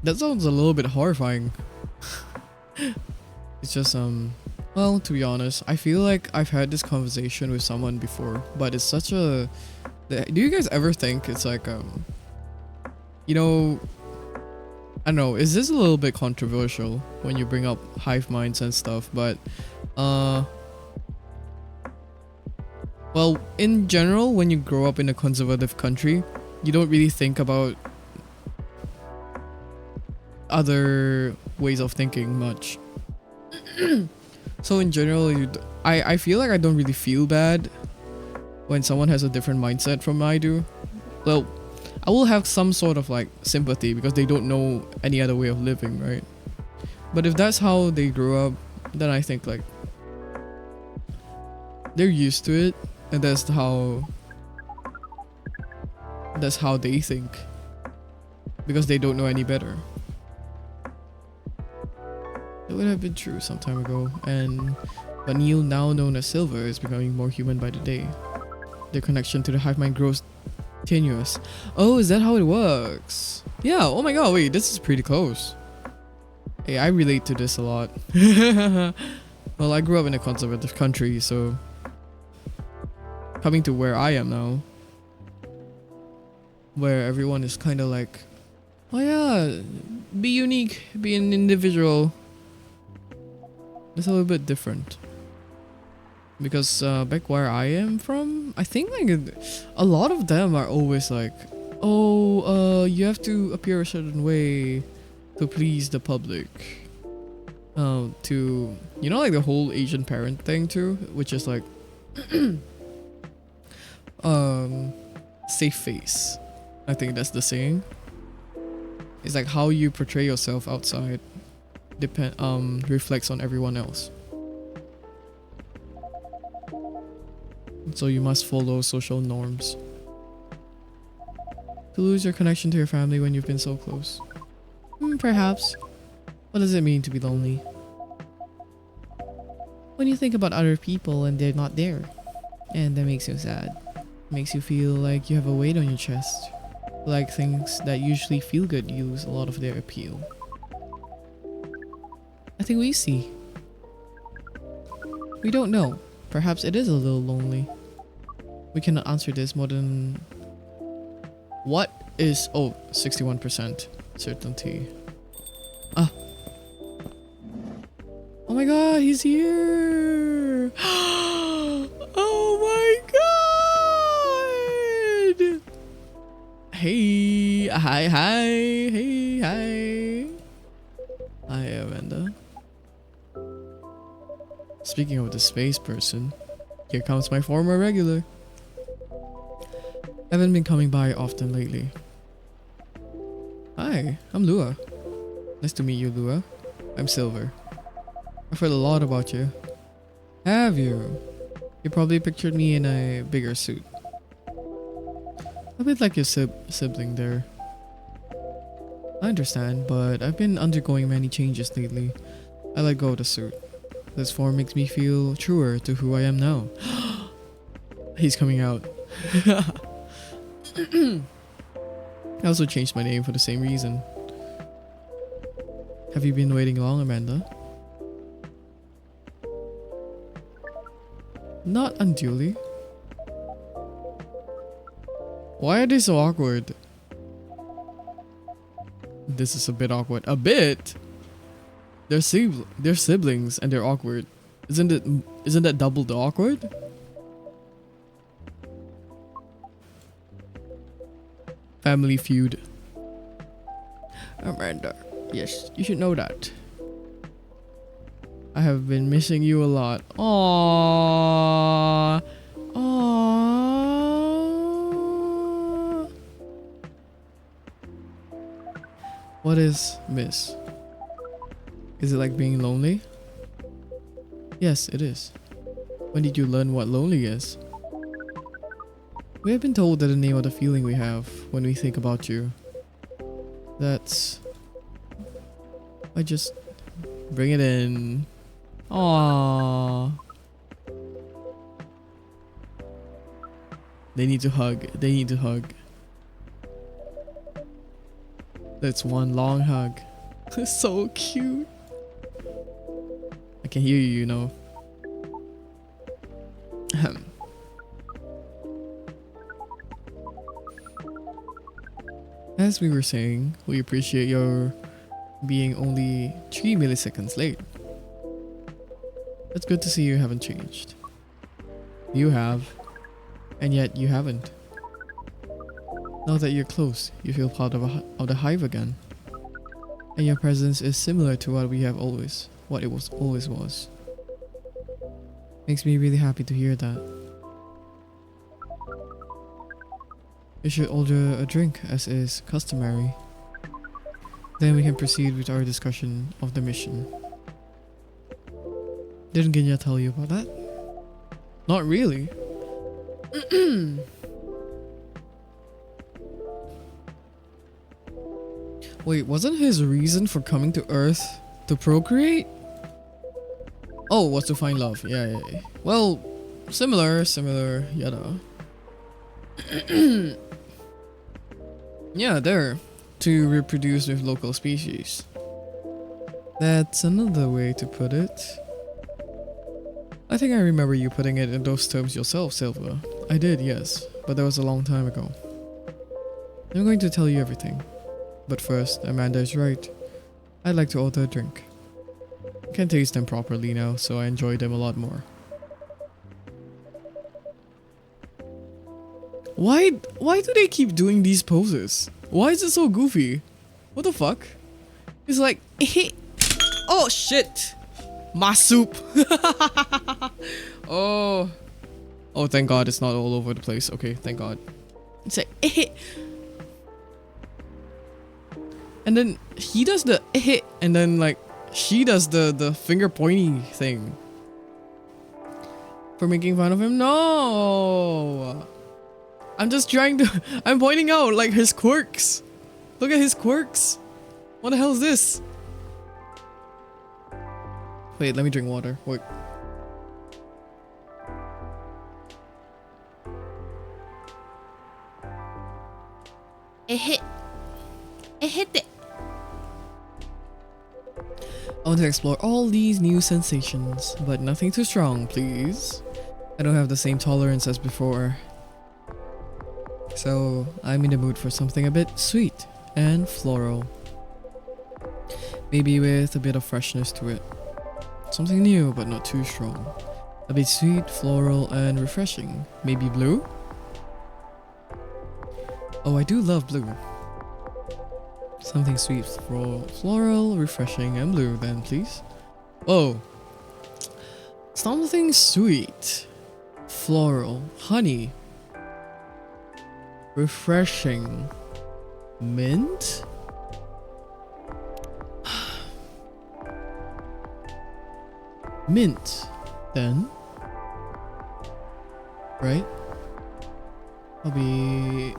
That sounds a little bit horrifying. It's just, well, to be honest, I feel like I've had this conversation with someone before, but it's such a... Do you guys ever think it's like, you know, I don't know, is this a little bit controversial when you bring up hive minds and stuff, but uh well, in general, when you grow up in a conservative country, you don't really think about other ways of thinking much. So in general, I feel like I don't really feel bad when someone has a different mindset from I do. Well, I will have some sort of like sympathy because they don't know any other way of living, right? But if that's how they grew up, then I think like they're used to it, and that's how they think because they don't know any better. It would have been true some time ago, but Neil, now known as Silver, is becoming more human by the day. Their connection to the hive mind grows tenuous. Oh, is that how it works? Yeah, oh my god, wait, this is pretty close. Hey, I relate to this a lot. Well, I grew up in a conservative country, so coming to where I am now, where everyone is kind of like, oh yeah, be unique, be an individual. It's a little bit different. Because back where I am from, I think like a lot of them are always like, oh, you have to appear a certain way to please the public. To, you know, like the whole Asian parent thing too, which is like, safe face. I think that's the saying. It's like how you portray yourself outside reflects on everyone else. So you must follow social norms. To lose your connection to your family when you've been so close. Perhaps. What does it mean to be lonely? When you think about other people and they're not there. And that makes you sad. Makes you feel like you have a weight on your chest. Like things that usually feel good lose a lot of their appeal. I think we see. We don't know. Perhaps it is a little lonely. We cannot answer this more than... What is... Oh, 61% certainty. Ah. Oh my god, he's here! Oh my god! Hey, hi, hey, hi. Hi, Amanda. Speaking of the space person, here comes my former regular. I haven't been coming by often lately. Hi, I'm Lua. Nice to meet you, Lua. I'm Silver. I've heard a lot about you. Have you? You probably pictured me in a bigger suit. A bit like your sibling there. I understand, but I've been undergoing many changes lately. I let go of the suit. This form makes me feel truer to who I am now. He's coming out. I also changed my name for the same reason. Have you been waiting long, Amanda? Not unduly. Why are they so awkward? This is a bit awkward. A bit? They're siblings and they're awkward. Isn't that double the awkward? Family feud. Amanda, yes, you should know that. I have been missing you a lot. Aww. Aww. What is miss? Is it like being lonely? Yes, it is. When did you learn what lonely is? We have been told that the name of the feeling we have when we think about you. That's... I just... bring it in. Aww. They need to hug. They need to hug. That's one long hug. It's so cute. I can hear you, you know. As we were saying, we appreciate your being only 3 milliseconds late. It's good to see you haven't changed. You have, and yet you haven't. Now that you're close, you feel part of the hive again. And your presence is similar to what it always was. Makes me really happy to hear that. You should order a drink as is customary. Then we can proceed with our discussion of the mission. Didn't Ginya tell you about that? Not really. Wait, wasn't his reason for coming to Earth to procreate? Oh, was to find love. Yeah. Well, similar, yada. Yeah, there. To reproduce with local species. That's another way to put it. I think I remember you putting it in those terms yourself, Silva. I did, yes, but that was a long time ago. I'm going to tell you everything. But first, Amanda is right. I'd like to order a drink. I can taste them properly now, so I enjoy them a lot more. Why do they keep doing these poses? Why is it so goofy? What the fuck? It's like, oh shit! My soup! Oh, thank God it's not all over the place. Okay, thank God. It's like, and then he does the and then like she does the finger pointing thing for making fun of him. No, I'm just trying to. I'm pointing out like his quirks. Look at his quirks. What the hell is this? Wait, let me drink water. Wait. I want to explore all these new sensations, but nothing too strong, please. I don't have the same tolerance as before. So, I'm in the mood for something a bit sweet and floral. Maybe with a bit of freshness to it. Something new, but not too strong. A bit sweet, floral, and refreshing. Maybe blue? Oh, I do love blue. Something sweet, floral, refreshing, and blue then, please. Oh. Something sweet, floral, honey, refreshing, mint? Mint, then. Right? I'll be...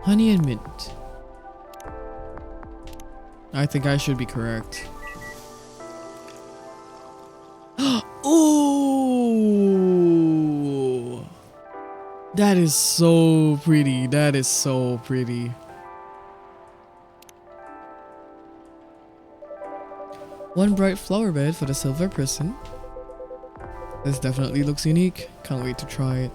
honey and mint. I think I should be correct. Oh, that is so pretty. That is so pretty. One bright flower bed for the silver person. This definitely looks unique. Can't wait to try it.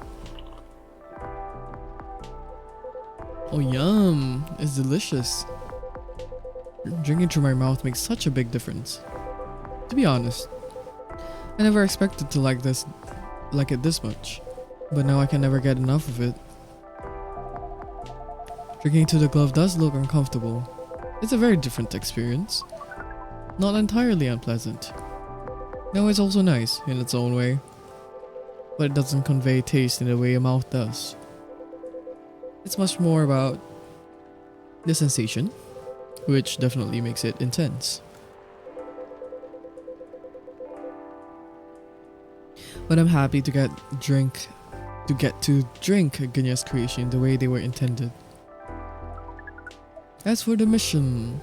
Oh yum, it's delicious. Drinking through my mouth makes such a big difference. To be honest, I never expected to like it this much, but now I can never get enough of it. Drinking through the glove does look uncomfortable. It's a very different experience. Not entirely unpleasant. No, it's also nice in its own way, but it doesn't convey taste in the way a mouth does. It's much more about the sensation, which definitely makes it intense. But I'm happy to get to drink Ginya's creation the way they were intended. As for the mission,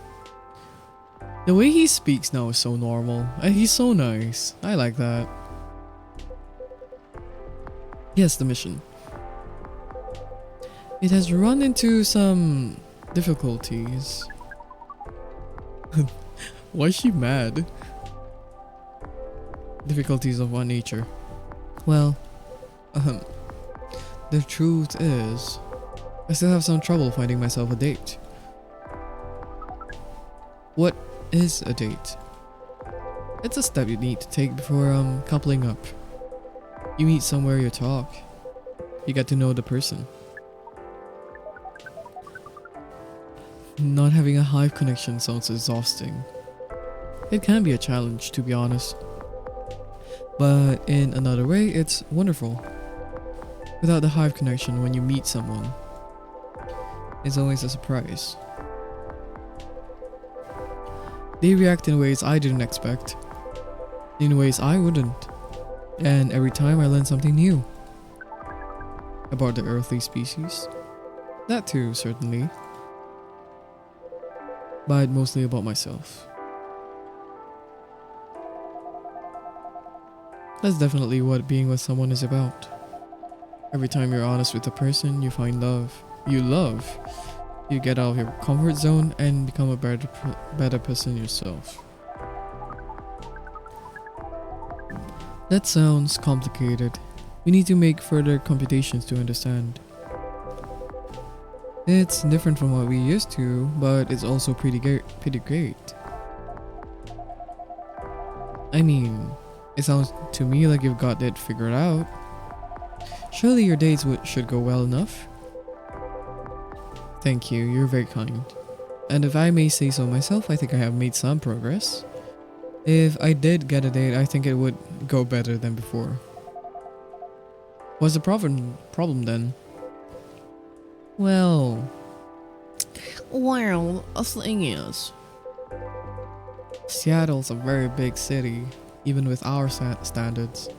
the way he speaks now is so normal, and he's so nice. I like that. Yes, the mission. It has run into some difficulties. Why is she mad? Difficulties of what nature? Well, the truth is, I still have some trouble finding myself a date. What is a date? It's a step you need to take before coupling up. You meet somewhere, you talk. You get to know the person. Not having a hive connection sounds exhausting. It can be a challenge, to be honest. But in another way, it's wonderful. Without the hive connection, when you meet someone, it's always a surprise. They react in ways I didn't expect, in ways I wouldn't, and every time I learn something new. About the earthly species. That too, certainly. But mostly about myself. That's definitely what being with someone is about. Every time you're honest with a person, you find love. You love. You get out of your comfort zone and become a better person yourself. That sounds complicated. We need to make further computations to understand. It's different from what we used to, but it's also pretty great. I mean, it sounds to me like you've got it figured out. Surely your dates should go well enough? Thank you, you're very kind. And if I may say so myself, I think I have made some progress. If I did get a date, I think it would go better than before. What's the problem then? Well, a thing is, Seattle's a very big city, even with our standards.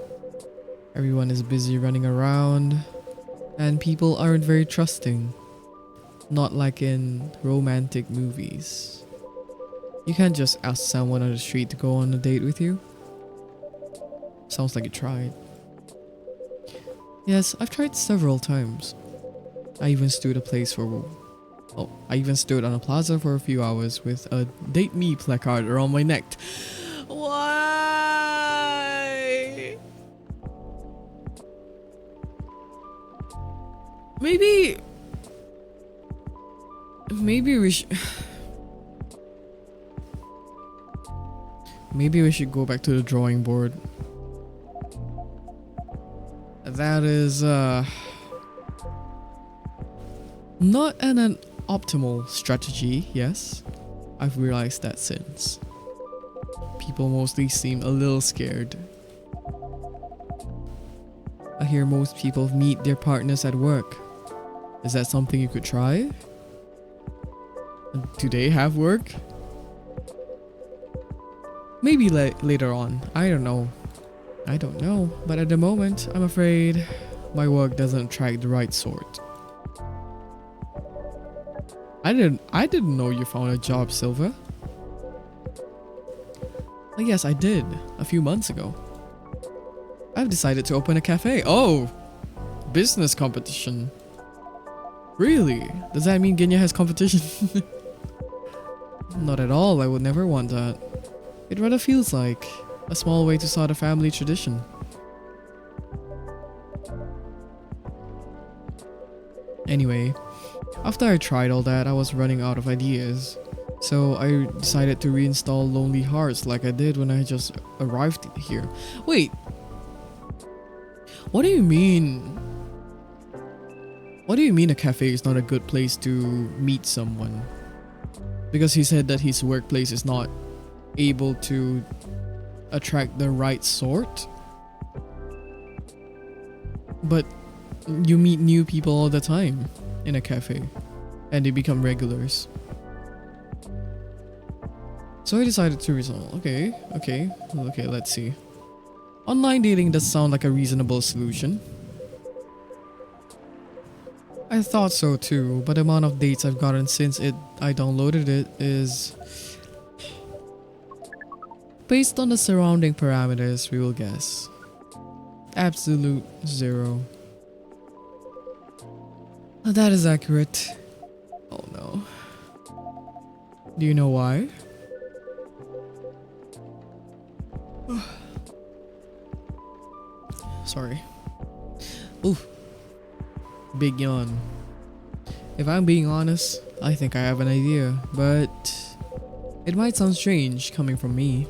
Everyone is busy running around, and people aren't very trusting. Not like in romantic movies. You can't just ask someone on the street to go on a date with you. Sounds like you tried. Yes, I've tried several times. I even stood on a plaza for a few hours with a "Date Me" placard around my neck. Why? Maybe we should. Maybe we should go back to the drawing board. That is not an optimal strategy, yes. I've realized that since. People mostly seem a little scared. I hear most people meet their partners at work. Is that something you could try? Do they have work? Maybe later on. I don't know. But at the moment, I'm afraid my work doesn't attract the right sort. I didn't know you found a job, Silva. Oh, yes, I did. A few months ago. I've decided to open a cafe. Oh! Business competition. Really? Does that mean Ginya has competition? Not at all. I would never want that. It rather feels like a small way to start a family tradition. Anyway, after I tried all that, I was running out of ideas. So I decided to reinstall Lonely Hearts like I did when I just arrived here. Wait. What do you mean? What do you mean a cafe is not a good place to meet someone? Because he said that his workplace is not able to attract the right sort? But you meet new people all the time in a cafe, and they become regulars. So I decided to resolve. Okay, let's see. Online dating does sound like a reasonable solution. I thought so too, but the amount of dates I've gotten since I downloaded it is... Based on the surrounding parameters, we will guess. Absolute 0. That is accurate. Oh no. Do you know why? Sorry. Ooh. Big yawn. If I'm being honest, I think I have an idea, but It might sound strange coming from me.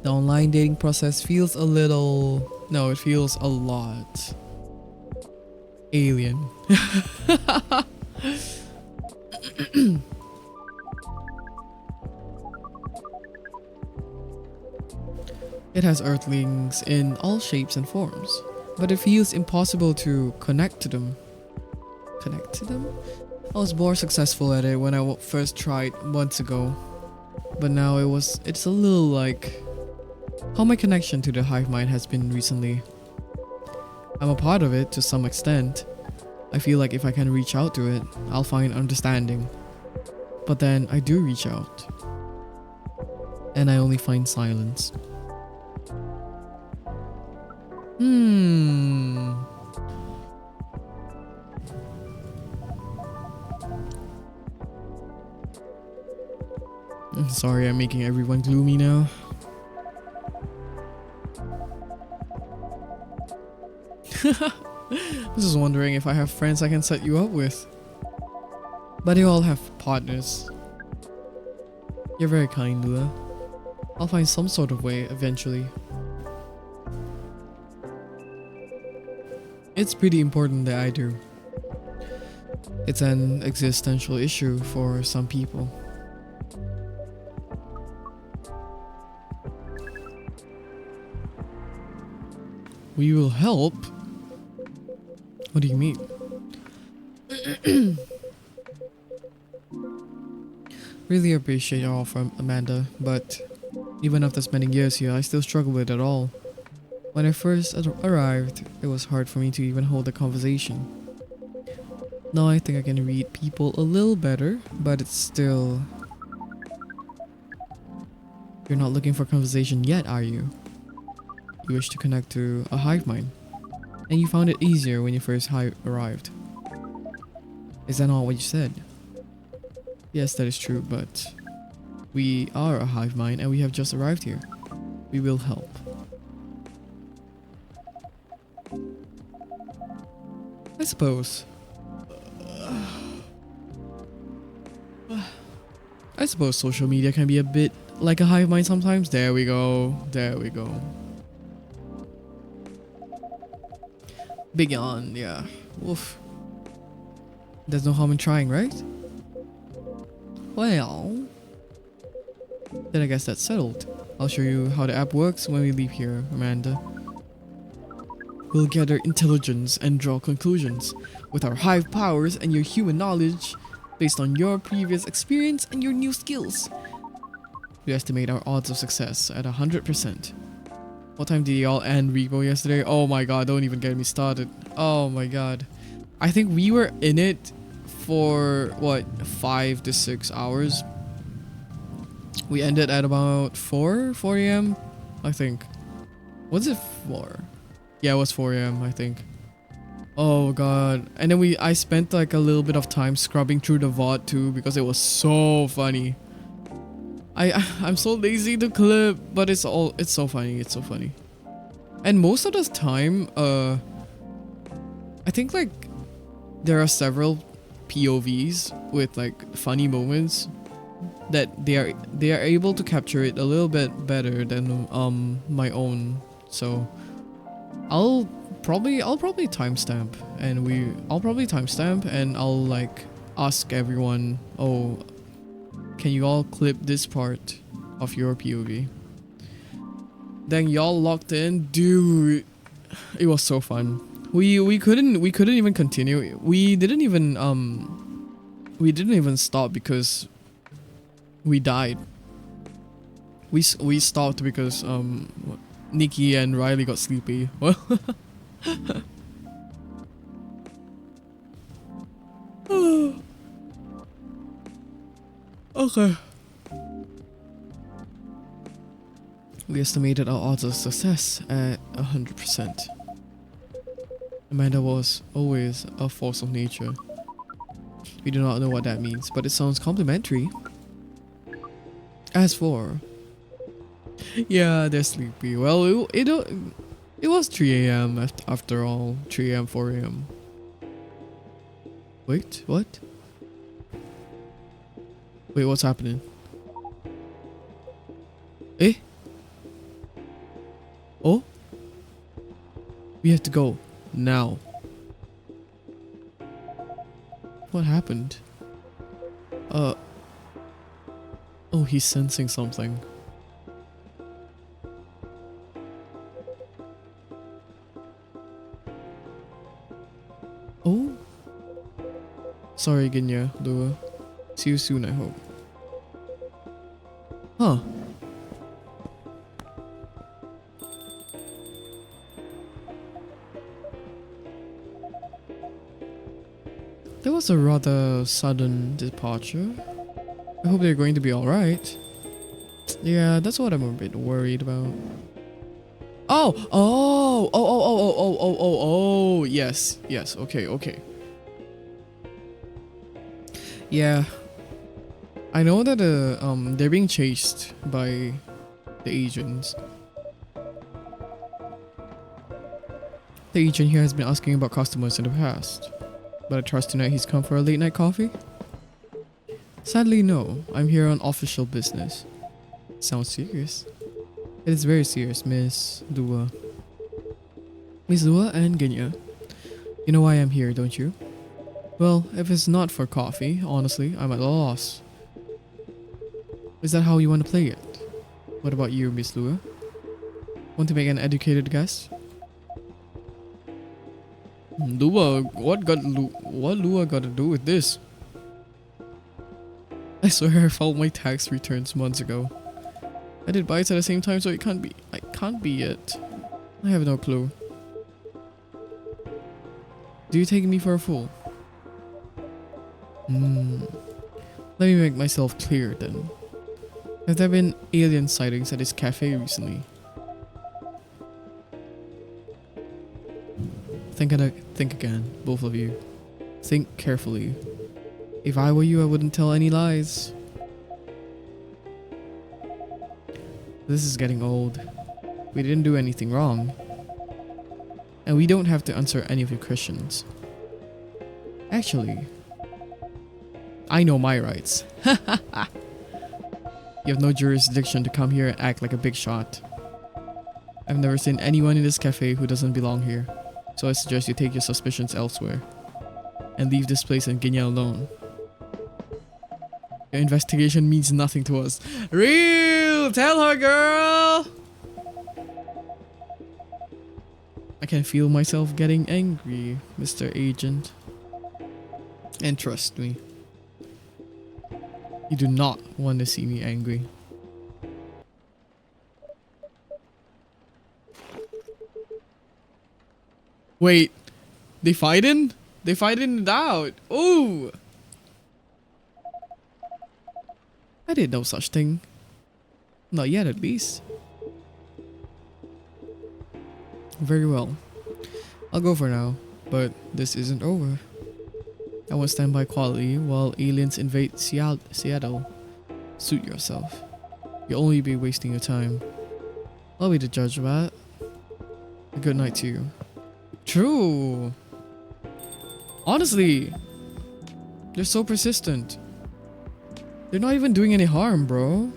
The online dating process feels a little... No, it feels a lot alien. It has earthlings in all shapes and forms, but it feels impossible to connect to them. Connect to them? I was more successful at it when I first tried months ago, but now it's a little like how my connection to the hive mind has been recently. I'm a part of it to some extent. I feel like if I can reach out to it, I'll find understanding. But then I do reach out, and I only find silence. I'm sorry, I'm making everyone gloomy now. I was just wondering if I have friends I can set you up with. But they all have partners. You're very kind, Lua. I'll find some sort of way eventually. It's pretty important that I do. It's an existential issue for some people. We will help? What do you mean? Really appreciate your offer, Amanda, but even after spending years here, I still struggle with it all. When I first arrived, it was hard for me to even hold a conversation. Now I think I can read people a little better, but it's still... You're not looking for conversation yet, are you? You wish to connect to a hive mind, and you found it easier when you first arrived. Is that not what you said? Yes, that is true, but we are a hive mind and we have just arrived here. We will help. I suppose. I suppose social media can be a bit like a hive mind sometimes. There we go. There we go. Big yawn, yeah. Woof. There's no harm in trying, right? Well, then I guess that's settled. I'll show you how the app works when we leave here, Amanda. We'll gather intelligence and draw conclusions with our hive powers and your human knowledge based on your previous experience and your new skills. We estimate our odds of success at 100%. What time did y'all end Repo yesterday? Oh my god, don't even get me started. Oh my god. I think we were in it for, what, 5 to 6 hours? We ended at about 4 a.m. I think. Was it 4? Yeah, it was 4 a.m. I think. Oh god. And then I spent like a little bit of time scrubbing through the VOD too because it was so funny. I'm so lazy to clip, but it's so funny. It's so funny. And most of the time, I think like there are several POVs with like funny moments that they are able to capture it a little bit better than my own. So I'll probably timestamp and I'll like ask everyone, oh, can you all clip this part of your POV? Then y'all locked in, dude. It was so fun. We couldn't even continue. We didn't even stop because we died. We stopped because Nikki and Riley got sleepy. Okay. We estimated our odds of success at 100%. Amanda was always a force of nature. We do not know what that means, but it sounds complimentary. As for... Yeah, they're sleepy. Well, it was 3 a.m. after all. 3 a.m., 4 a.m. Wait, what? Wait, what's happening? Eh? Oh? We have to go. Now. What happened? Oh, he's sensing something. Oh? Sorry, Ginya, Dova. See you soon, I hope. Huh. That was a rather sudden departure. I hope they're going to be alright. Yeah, that's what I'm a bit worried about. Oh! Oh! Oh, oh, oh, oh, oh, oh, oh, oh, yes, yes, okay, okay. Yeah. I know that they're being chased by the agents. The agent here has been asking about customers in the past. But I trust tonight he's come for a late night coffee? Sadly, no. I'm here on official business. Sounds serious. It is very serious, Miss Dua. Miss Dua and Ginya. You know why I'm here, don't you? Well, if it's not for coffee, honestly, I'm at a loss. Is that how you want to play it? What about you, Miss Lua? Want to make an educated guess? Lua, what Lua got to do with this? I swear I filed my tax returns months ago. I did buy it at the same time, so it can't be. I can't be it. I have no clue. Do you take me for a fool? Let me make myself clear then. Have there been alien sightings at this cafe recently? Think again, both of you. Think carefully. If I were you, I wouldn't tell any lies. This is getting old. We didn't do anything wrong. And we don't have to answer any of your questions. Actually, I know my rights. You have no jurisdiction to come here and act like a big shot. I've never seen anyone in this cafe who doesn't belong here. So I suggest you take your suspicions elsewhere. And leave this place in Ginya alone. Your investigation means nothing to us. Real! Tell her, girl! I can feel myself getting angry, Mr. Agent. And trust me, you do not want to see me angry. Wait, they fighting? They fighting it out. Ooh! I didn't know such thing. Not yet, at least. Very well. I'll go for now, but this isn't over. I won't stand by quietly while aliens invade Seattle. Suit yourself. You'll only be wasting your time. I'll be the judge of that. A good night to you. True. Honestly, they're so persistent. They're not even doing any harm, bro.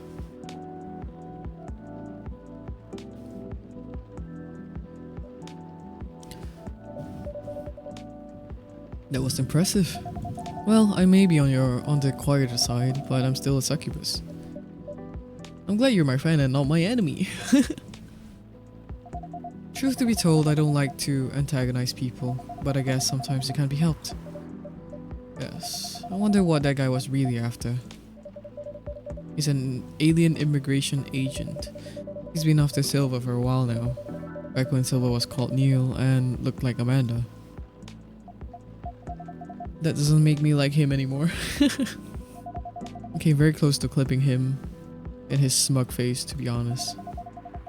That was impressive. Well, I may be on the quieter side, but I'm still a succubus. I'm glad you're my friend and not my enemy. Truth to be told, I don't like to antagonize people, but I guess sometimes it can't be helped. Yes, I wonder what that guy was really after. He's an alien immigration agent. He's been after Silva for a while now, back when Silva was called Neil and looked like Amanda. That doesn't make me like him anymore. I came very close to clipping him in his smug face, to be honest.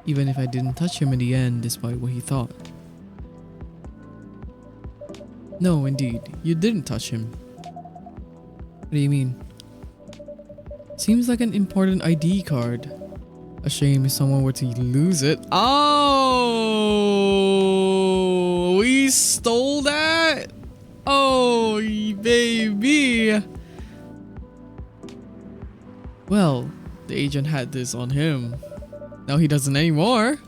Even if I didn't touch him in the end, despite what he thought. No, indeed, you didn't touch him. What do you mean? Seems like an important ID card. A shame if someone were to lose it. Oh, we stole that? Oh, baby. Well, the agent had this on him. Now he doesn't anymore.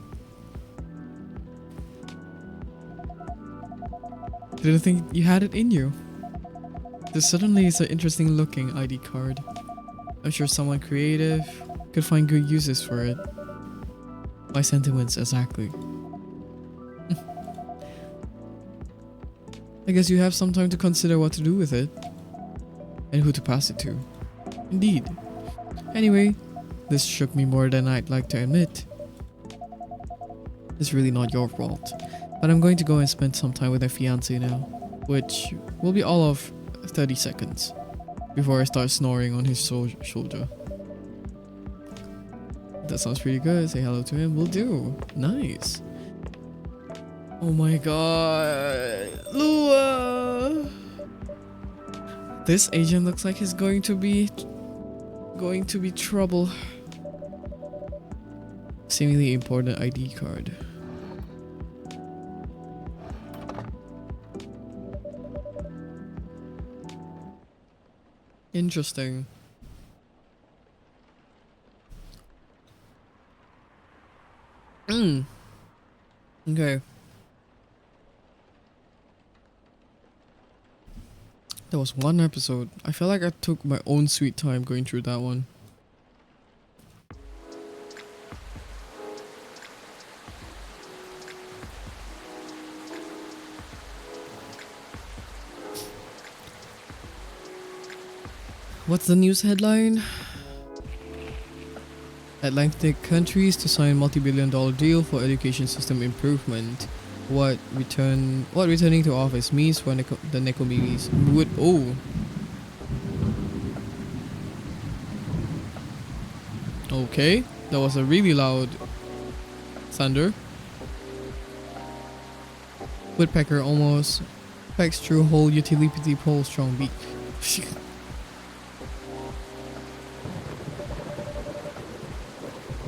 Didn't think you had it in you. This suddenly is an interesting looking ID card. I'm sure someone creative could find good uses for it. My sentiments exactly. I guess you have some time to consider what to do with it. And who to pass it to. Indeed. Anyway, this shook me more than I'd like to admit. It's really not your fault. But I'm going to go and spend some time with my fiancé now. Which will be all of 30 seconds. Before I start snoring on his shoulder. That sounds pretty good. Say hello to him. Will do. Nice. Oh my god. Lua! This agent looks like he's going to be trouble. Seemingly important ID card. Interesting. Okay. That was one episode. I feel like I took my own sweet time going through that one. What's the news headline? Atlantic countries to sign multi-billion-dollar deal for education system improvement. What returning to office means for the Nekomimis would Okay, that was a really loud thunder. Woodpecker almost pecks through whole utility pole strong beak.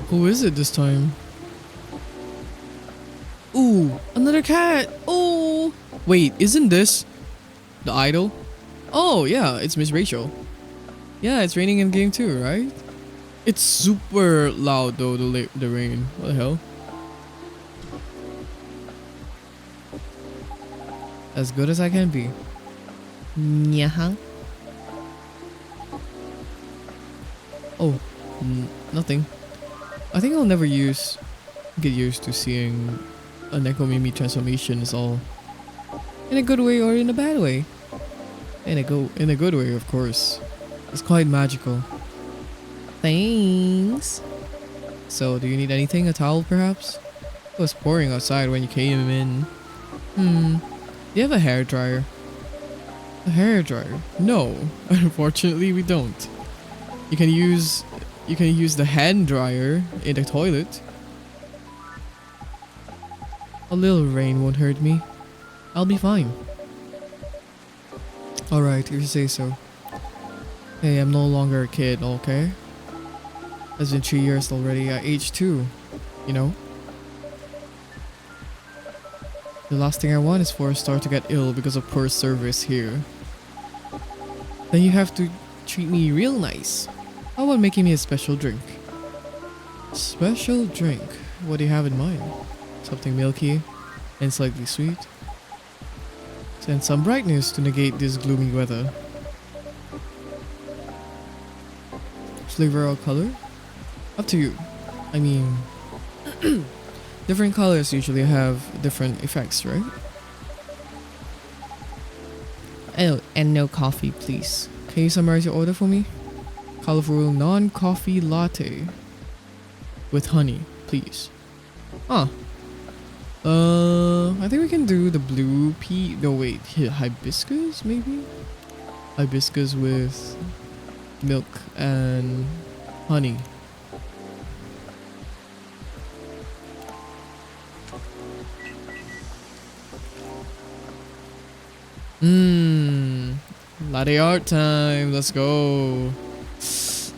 Who is it this time? Ooh, another cat! Oh! Wait, isn't this the idol? Oh yeah, it's Miss Rachel. Yeah, it's raining in game 2, right? It's super loud though, the rain. What the hell? As good as I can be. Yeah. Oh, nothing. I think I'll never get used to seeing a Nekomimi transformation is all. In a good way or in a bad way? In a good way, of course. It's quite magical. Thanks. So, do you need anything? A towel, perhaps? It was pouring outside when you came in. Do you have a hairdryer? A hairdryer? No, unfortunately we don't. You can use the hand dryer in the toilet. A little rain won't hurt me. I'll be fine. Alright, if you say so. Hey, I'm no longer a kid, okay? It's been 3 years already. I aged too, you know? The last thing I want is for a star to get ill because of poor service here. Then you have to treat me real nice. How about making me a special drink? Special drink? What do you have in mind? Something milky and slightly sweet? And some brightness to negate this gloomy weather. Flavor or color? Up to you. I mean, different colors usually have different effects, right? Oh, and no coffee, please. Can you summarize your order for me? Colorful non-coffee latte with honey, please. I think we can do the blue pea. No, wait, hibiscus maybe? Hibiscus with milk and honey. Latte art time. Let's go.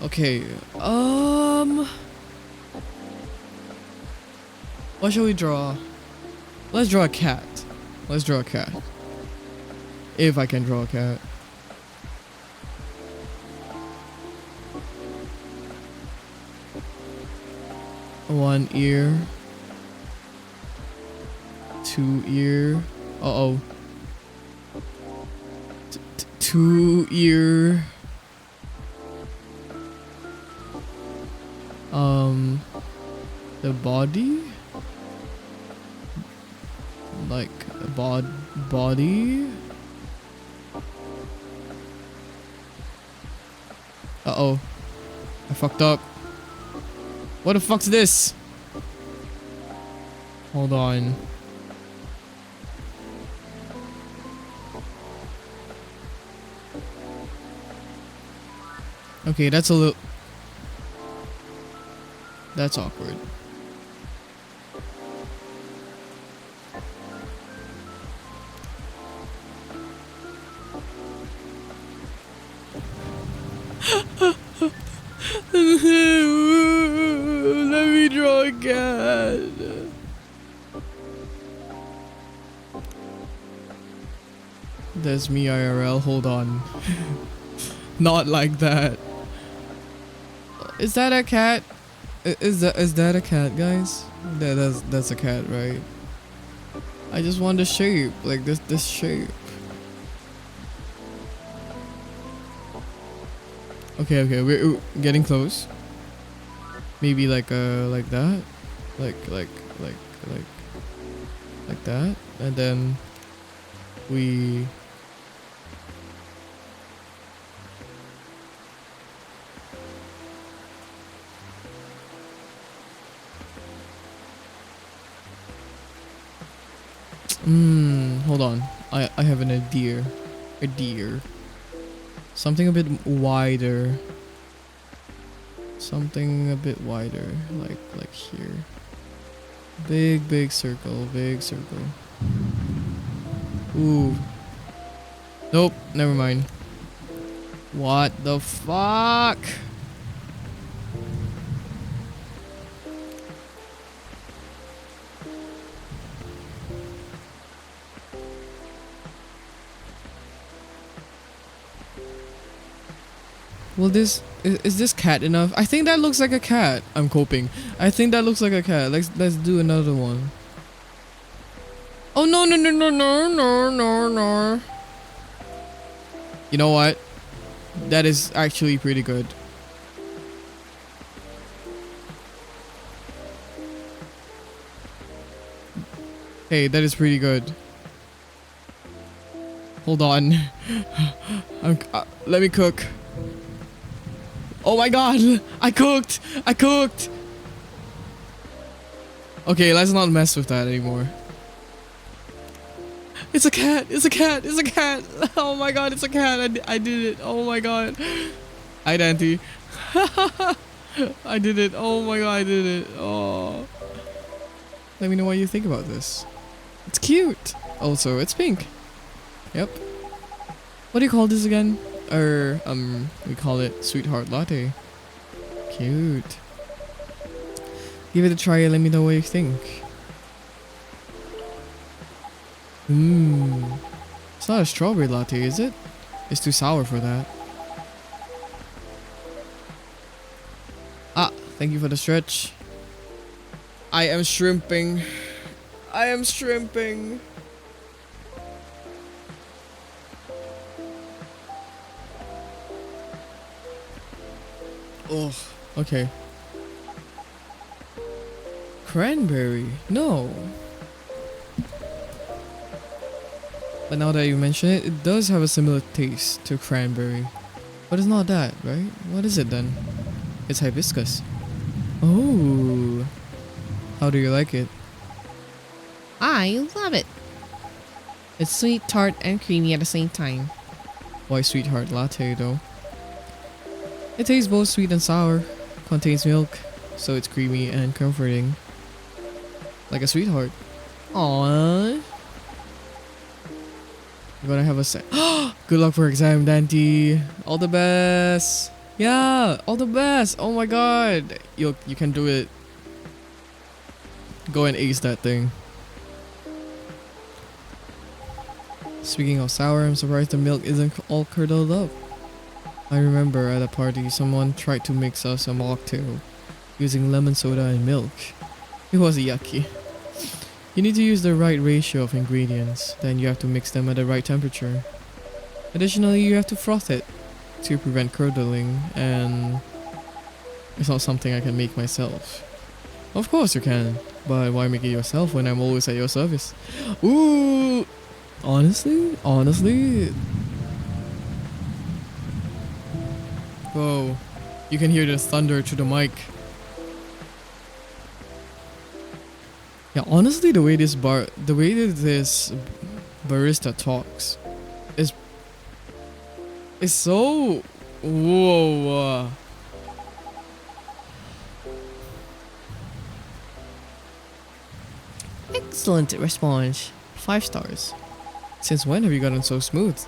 Okay. What shall we draw? Let's draw a cat. Let's draw a cat. If I can draw a cat. 1 ear. 2 ear. Uh-oh. 2 ear. The body? Like body? Uh-oh. I fucked up. What the fuck's this? Hold on. Okay, that's a little... That's awkward. Let me draw a cat. That's me IRL. Hold on. Not like that. Is that a cat? Is that a cat, guys? That's a cat, right? I just want the shape, like this shape. Okay, we're getting close. Maybe like that, like that, and then we. Hold on. I have an idea. A deer. Something a bit wider. Something a bit wider. Like here. Big circle. Big circle. Ooh. Nope. Never mind. What the fuck? Well, is this cat enough? I think that looks like a cat. I'm coping. I think that looks like a cat. Let's do another one. Oh no. You know what? That is actually pretty good. Hey, that is pretty good. Hold on. Let me cook. Oh my god! I cooked! Okay, let's not mess with that anymore. It's a cat! Oh my god, it's a cat! I did it! Oh my god! Hi, Dante. I did it! Oh my god, I did it! Oh. Let me know what you think about this. It's cute! Also, it's pink. Yep. What do you call this again? We call it Sweetheart Latte. Cute. Give it a try and let me know what you think. It's not a strawberry latte, is it? It's too sour for that. Ah, thank you for the stretch. I am shrimping. Oh, okay. Cranberry? No. But now that you mention it, it does have a similar taste to cranberry. But it's not that, right? What is it then? It's hibiscus. Oh. How do you like it? I love it. It's sweet, tart, and creamy at the same time. Why Sweetheart Latte though? It tastes both sweet and sour, contains milk, so it's creamy and comforting. Like a sweetheart. Aww. You're gonna have a sec. Good luck for exam, Dante. All the best. Yeah, all the best. Oh my god. You can do it. Go and ace that thing. Speaking of sour, I'm surprised the milk isn't all curdled up. I remember at a party someone tried to mix us a mocktail using lemon soda and milk. It was yucky. You need to use the right ratio of ingredients, then you have to mix them at the right temperature. Additionally, you have to froth it to prevent curdling, and it's not something I can make myself. Of course you can, but why make it yourself when I'm always at your service? Ooh! Honestly? Whoa, you can hear the thunder through the mic. Yeah, honestly, the way this barista talks is so whoa. Excellent response. 5 stars. Since when have you gotten so smooth?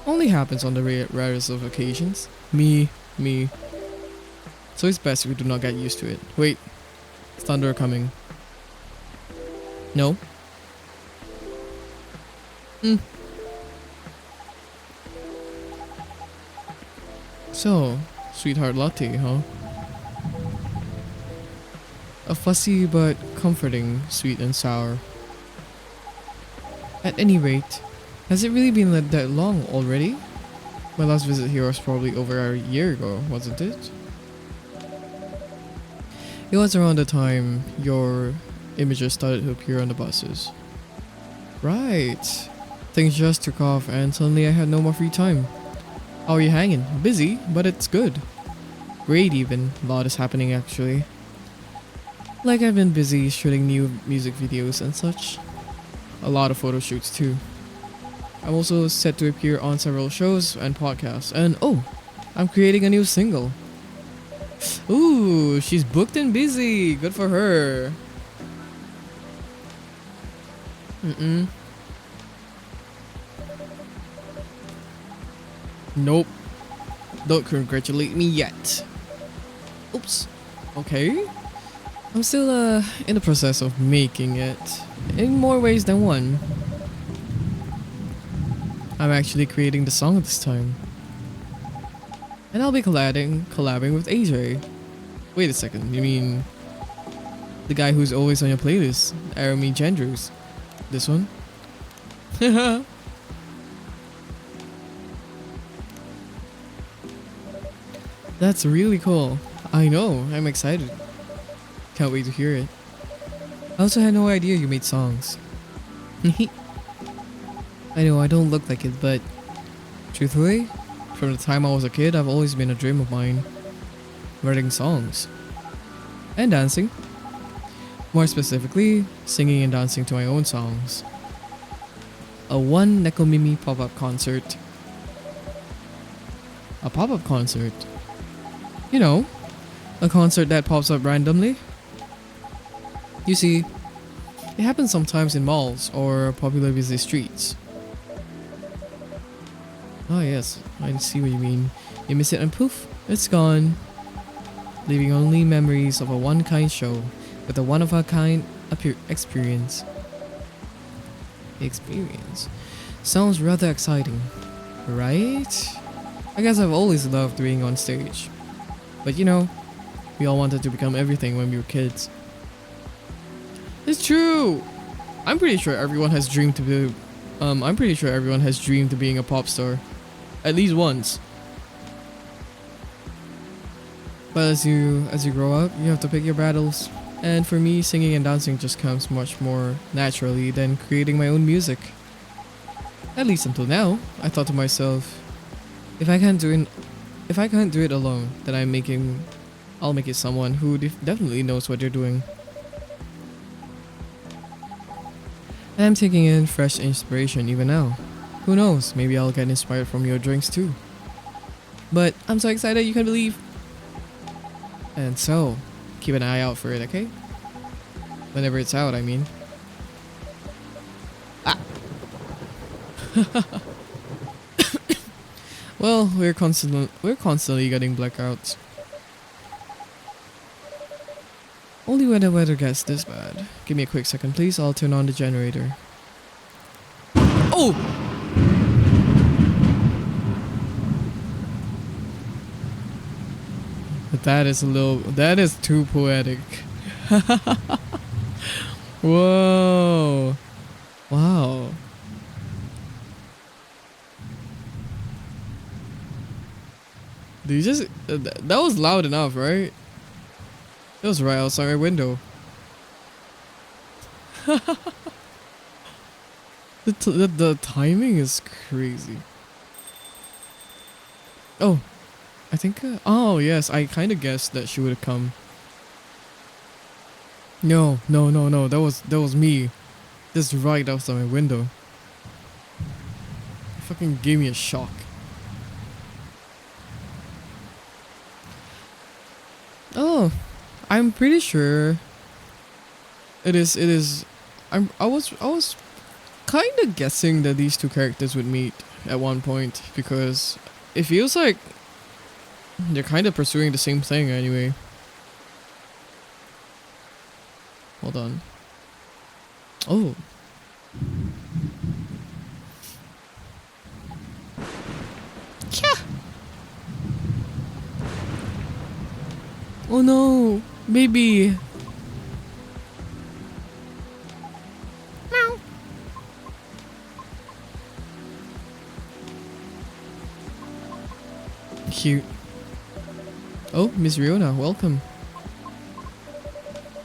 Only happens on the rarest of occasions. Me. So it's best if we do not get used to it. Wait, thunder coming. No. So, sweetheart latte, huh? A fussy but comforting sweet and sour. At any rate, has it really been that long already? My last visit here was probably over a year ago, wasn't it? It was around the time your images started to appear on the buses. Right. Things just took off and suddenly I had no more free time. How are you hanging? Busy, but it's good. Great even. A lot is happening actually. Like I've been busy shooting new music videos and such. A lot of photo shoots too. I'm also set to appear on several shows and podcasts. And oh, I'm creating a new single. Ooh, she's booked and busy. Good for her. Nope. Don't congratulate me yet. Oops. Okay. I'm still in the process of making it. In more ways than one. I'm actually creating the song this time. And I'll be collabing with AJ. Wait a second, you mean the guy who's always on your playlist, Arami Gendrus. This one? That's really cool. I know, I'm excited. Can't wait to hear it. I also had no idea you made songs. I know I don't look like it, but truthfully, from the time I was a kid, I've always been a dream of mine. Writing songs. And dancing. More specifically, singing and dancing to my own songs. A one Nekomimi pop-up concert. A pop-up concert? You know, a concert that pops up randomly. You see, it happens sometimes in malls or popular busy streets. Ah yes, I see what you mean. You miss it and poof, it's gone. Leaving only memories of a one-kind show with a one-of-a-kind experience. Sounds rather exciting, right? I guess I've always loved being on stage. But you know, we all wanted to become everything when we were kids. It's true! I'm pretty sure everyone has dreamed to be being a pop star. At least once. But as you grow up, you have to pick your battles. And for me, singing and dancing just comes much more naturally than creating my own music. At least until now, I thought to myself, if I can't do it alone, then I'll make it someone who definitely knows what they're doing. And I'm taking in fresh inspiration even now. Who knows, maybe I'll get inspired from your drinks too. But I'm so excited you can believe. And so, keep an eye out for it, okay? Whenever it's out, I mean. Ah! Well, we're constantly getting blackouts. Only when the weather gets this bad. Give me a quick second, please. I'll turn on the generator. Oh! That is a little. That is too poetic. Whoa. Wow. Did you just. That was loud enough, right? That was right outside my window. The timing is crazy. Oh, I think. Oh yes, I kind of guessed that she would have come. No, no, no, no. That was me. Just right outside my window. It fucking gave me a shock. Oh, I'm pretty sure. It is. It is. I was kind of guessing that these two characters would meet at one point because it feels like they're kind of pursuing the same thing anyway. Hold on. Oh. Yeah. Oh no, baby. Meow. Cute. Oh, Miss Riona, welcome.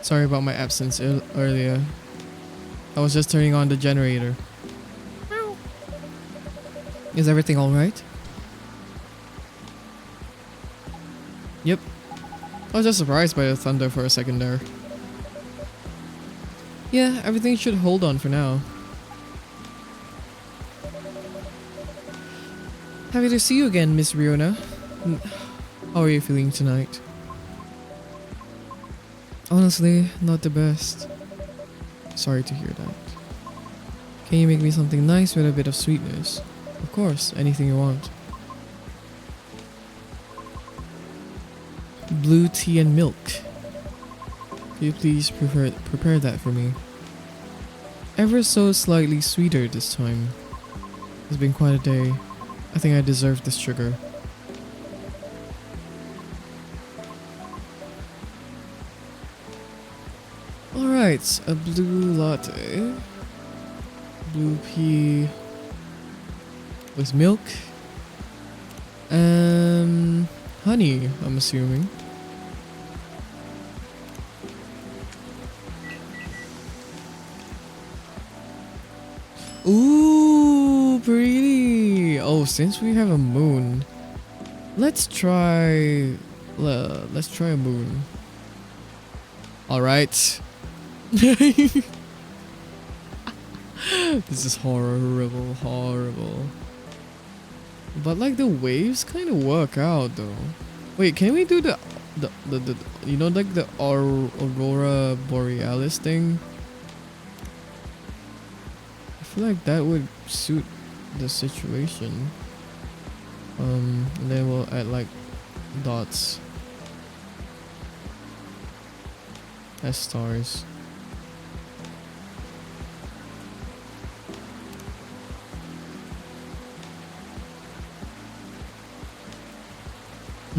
Sorry about my absence earlier. I was just turning on the generator. Meow. Is everything alright? Yep. I was just surprised by the thunder for a second there. Yeah, everything should hold on for now. Happy to see you again, Miss Riona. How are you feeling tonight? Honestly, not the best. Sorry to hear that. Can you make me something nice with a bit of sweetness? Of course, anything you want. Blue tea and milk. Could you please prepare that for me? Ever so slightly sweeter this time. It's been quite a day. I think I deserve this sugar. Alright, a blue latte. Blue pea with milk. Honey, I'm assuming. Ooh, pretty. Oh, since we have a moon, let's try a moon. All right. This is horrible. But like the waves kind of work out though. Wait, can we do the you know, like the aurora borealis thing? I feel like that would suit the situation. And then we'll add like dots as stars. I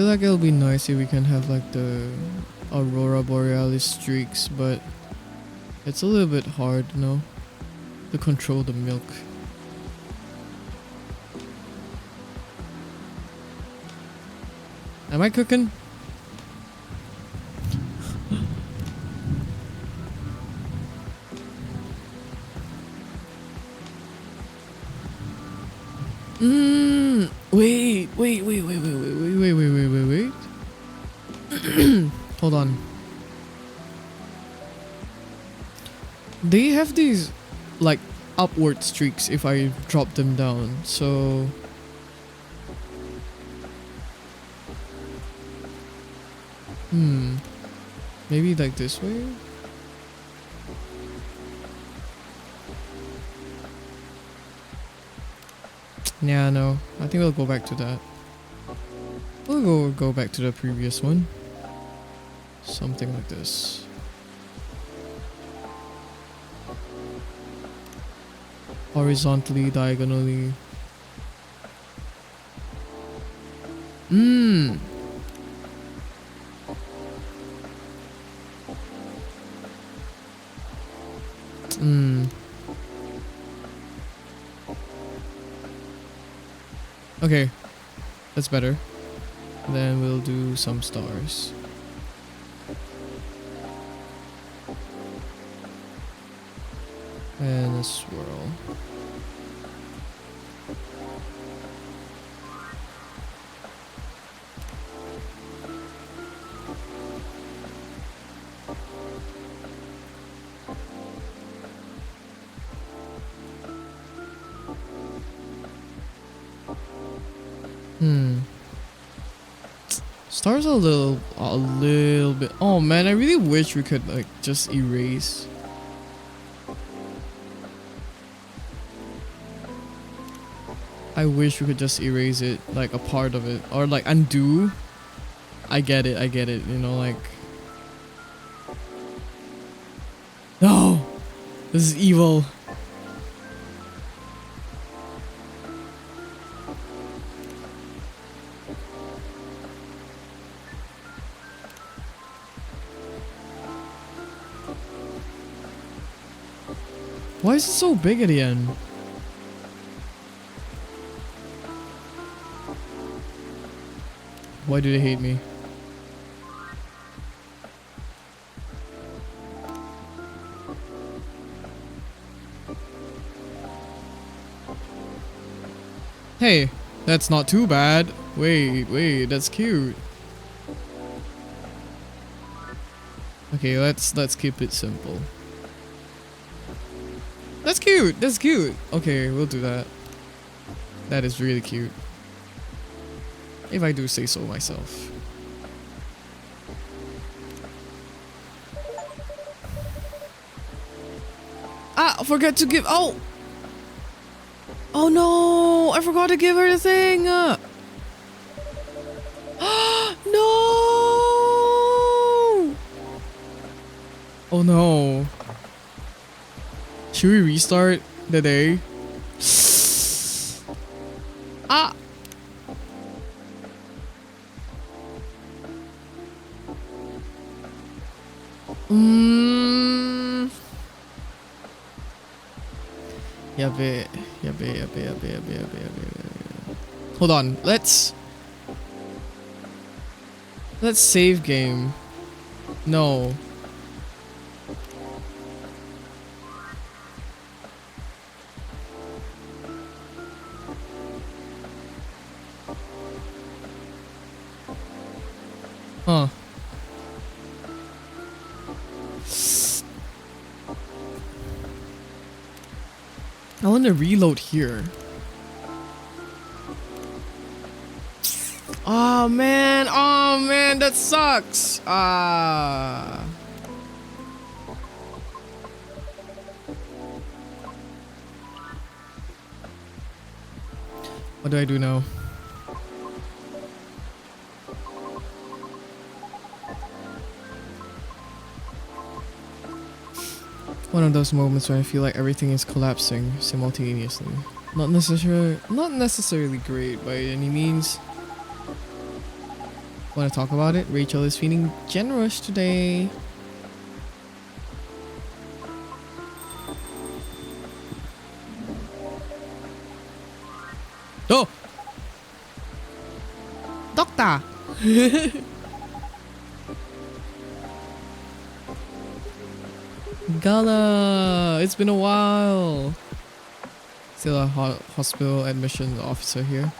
feel like it'll be nice if we can have like the aurora borealis streaks, but it's a little bit hard, you know, to control the milk. Am I cooking? Wait. Hold on. They have these like upward streaks if I drop them down, so maybe like this way? Yeah, no. I think we'll go back to that. We'll go back to the previous one. Something like this. Horizontally, diagonally. Mmm. Mmm. Okay. That's better. Then we'll do some stars. And a swirl. Stars are a little bit. Oh man, I really wish we could like just erase. I wish we could just erase it, like a part of it, or like undo. I get it, you know, like. No! This is evil. Why is it so big at the end? Why do they hate me? Hey, that's not too bad. Wait, that's cute. Okay, let's keep it simple. That's cute. That's cute. Okay, we'll do that. That is really cute. If I do say so myself. Ah, I forgot to give. Oh! Oh no! I forgot to give her the thing! No! Oh no. Should we restart the day? Ah! Yabe. Hold on, let's save game. No. Huh. I want to reload here. Oh man, that sucks. Ah. What do I do now? One of those moments where I feel like everything is collapsing simultaneously. Not necessarily great by any means. Want to talk about it? Rachel is feeling generous today. Oh! Doctor! Gala! It's been a while! Still a hospital admission officer here.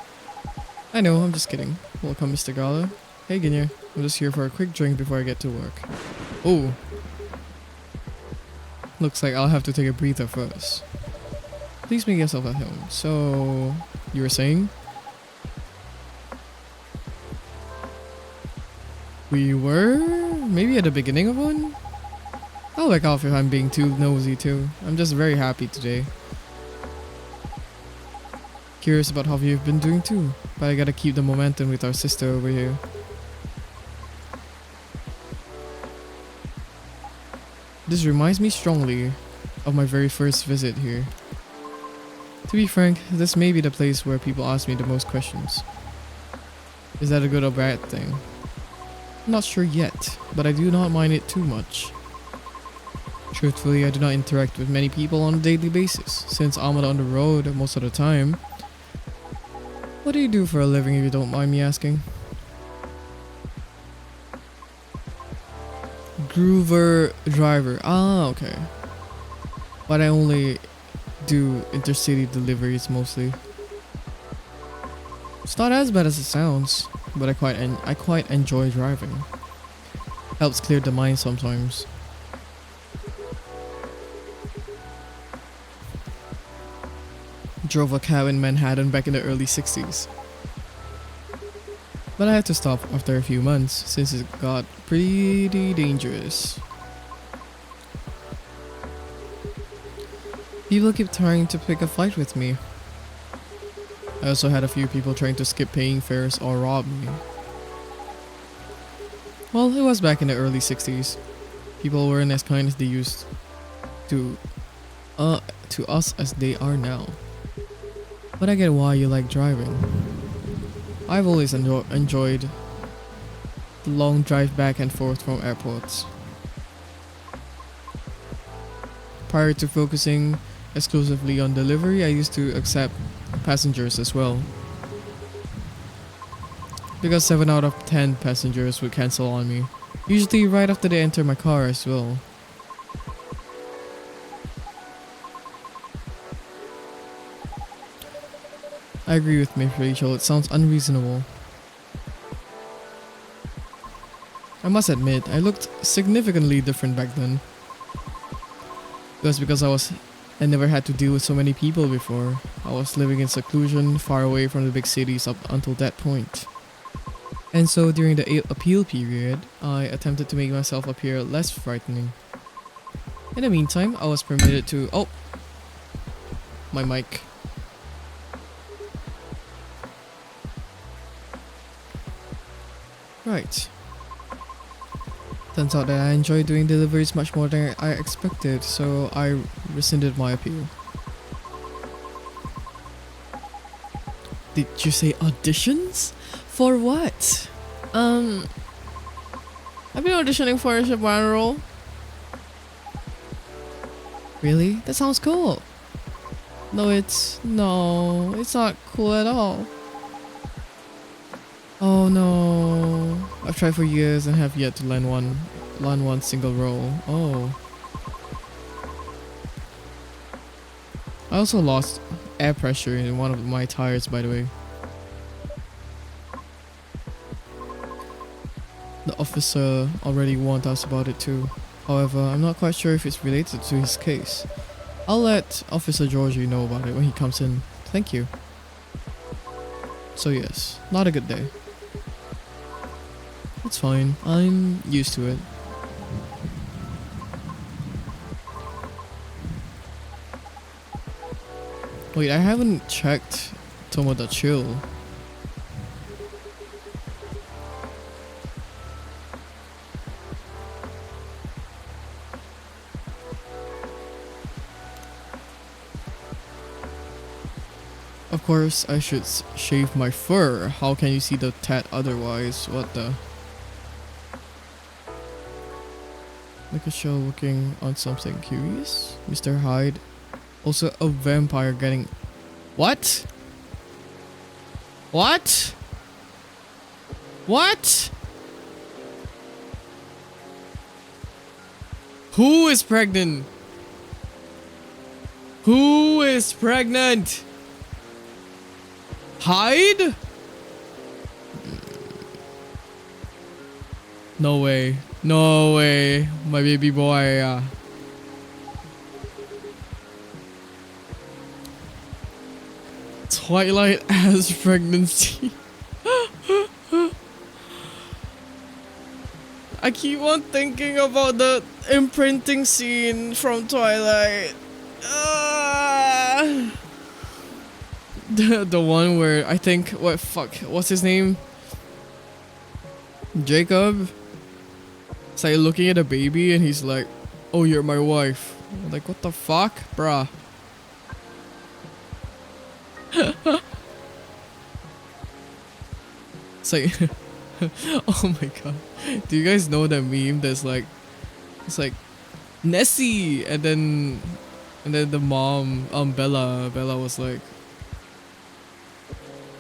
I know, I'm just kidding. Welcome, Mr. Gala. Hey, Ginya. I'm just here for a quick drink before I get to work. Oh. Looks like I'll have to take a breather first. Please make yourself at home. So, you were saying? We were? Maybe at the beginning of one? I'll back off if I'm being too nosy too. I'm just very happy today. Curious about how you've been doing too, but I gotta keep the momentum with our sister over here. This reminds me strongly of my very first visit here. To be frank, this may be the place where people ask me the most questions. Is that a good or bad thing? Not sure yet, but I do not mind it too much. Truthfully, I do not interact with many people on a daily basis, since I'm on the road most of the time. What do you do for a living if you don't mind me asking? Groover driver. Ah, okay. But I only do intercity deliveries mostly. It's not as bad as it sounds, but I quite enjoy driving. Helps clear the mind sometimes. Drove a cab in Manhattan back in the early 60s. But I had to stop after a few months since it got pretty dangerous. People keep trying to pick a fight with me. I also had a few people trying to skip paying fares or rob me. Well, it was back in the early 60s. People weren't as kind as they used to us as they are now. But I get why you like driving. I've always enjoyed the long drive back and forth from airports. Prior to focusing exclusively on delivery, I used to accept passengers as well. Because 7 out of 10 passengers would cancel on me. Usually right after they enter my car as well. I agree with Miss Rachel, it sounds unreasonable. I must admit, I looked significantly different back then. It was because I never had to deal with so many people before. I was living in seclusion, far away from the big cities up until that point. And so during the appeal period, I attempted to make myself appear less frightening. In the meantime, I was permitted to... Oh! My mic. Right. Turns out that I enjoy doing deliveries much more than I expected, so I rescinded my appeal. Did you say auditions? For what? I've been auditioning for a Shabana role. Really? That sounds cool. No, it's not cool at all. Oh no. I've tried for years and have yet to land one single role. Oh. I also lost air pressure in one of my tires, by the way. The officer already warned us about it too. However, I'm not quite sure if it's related to his case. I'll let Officer Georgie know about it when he comes in. Thank you. So yes, not a good day. It's fine, I'm used to it. Wait, I haven't checked Tomoda Chill. Of course, I should shave my fur. How can you see the tat otherwise? What the? Like a show looking on something curious. Mr. Hyde. Also a vampire getting... What? What? What? Who is pregnant? Who is pregnant? Hyde? No way. No way. My baby boy. Twilight as pregnancy. I keep on thinking about the imprinting scene from Twilight. The one where I think what's his name? Jacob. It's like looking at a baby and he's like, "Oh, you're my wife." I'm like, what the fuck, bruh? It's like, oh my god. Do you guys know that meme that's like, it's like, Nessie! And then the mom, Bella was like,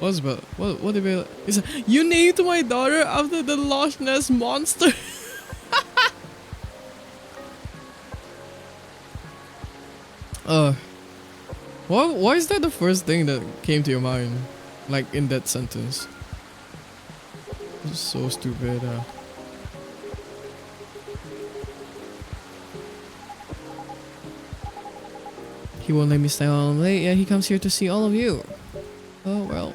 what was Bella? What did Bella? He said, you named my daughter after the Loch Ness monster. uh, why is that the first thing that came to your mind, like in that sentence? It's so stupid. He won't let me stay home late. Yeah, he comes here to see all of you. Oh well.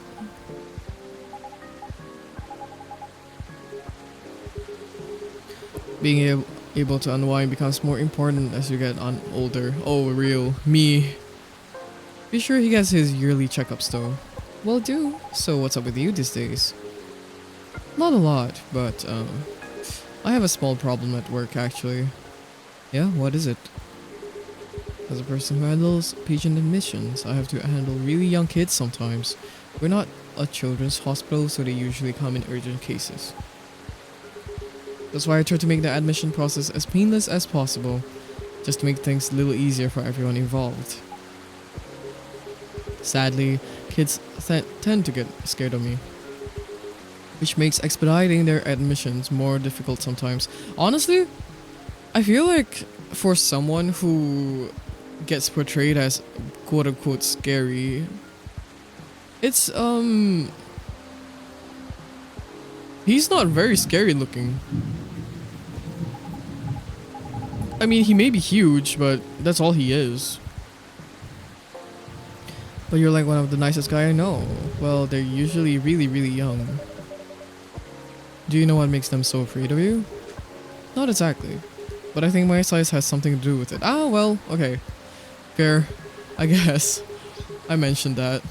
Being able to unwind becomes more important as you get on older. Oh, real me. Be sure he gets his yearly checkups though. Will do. So what's up with you these days? Not a lot, but I have a small problem at work actually. Yeah, what is it? As a person who handles patient admissions, I have to handle really young kids sometimes. We're not a children's hospital, so they usually come in urgent cases. That's why I try to make the admission process as painless as possible, just to make things a little easier for everyone involved. Sadly, kids tend to get scared of me, which makes expediting their admissions more difficult sometimes. Honestly, I feel like for someone who gets portrayed as quote-unquote scary, it's he's not very scary looking. I mean, he may be huge, but that's all he is. But you're like one of the nicest guy I know. Well, they're usually really, really young. Do you know what makes them so afraid of you? Not exactly, but I think my size has something to do with it. Ah, well, okay. Fair, I guess. I mentioned that.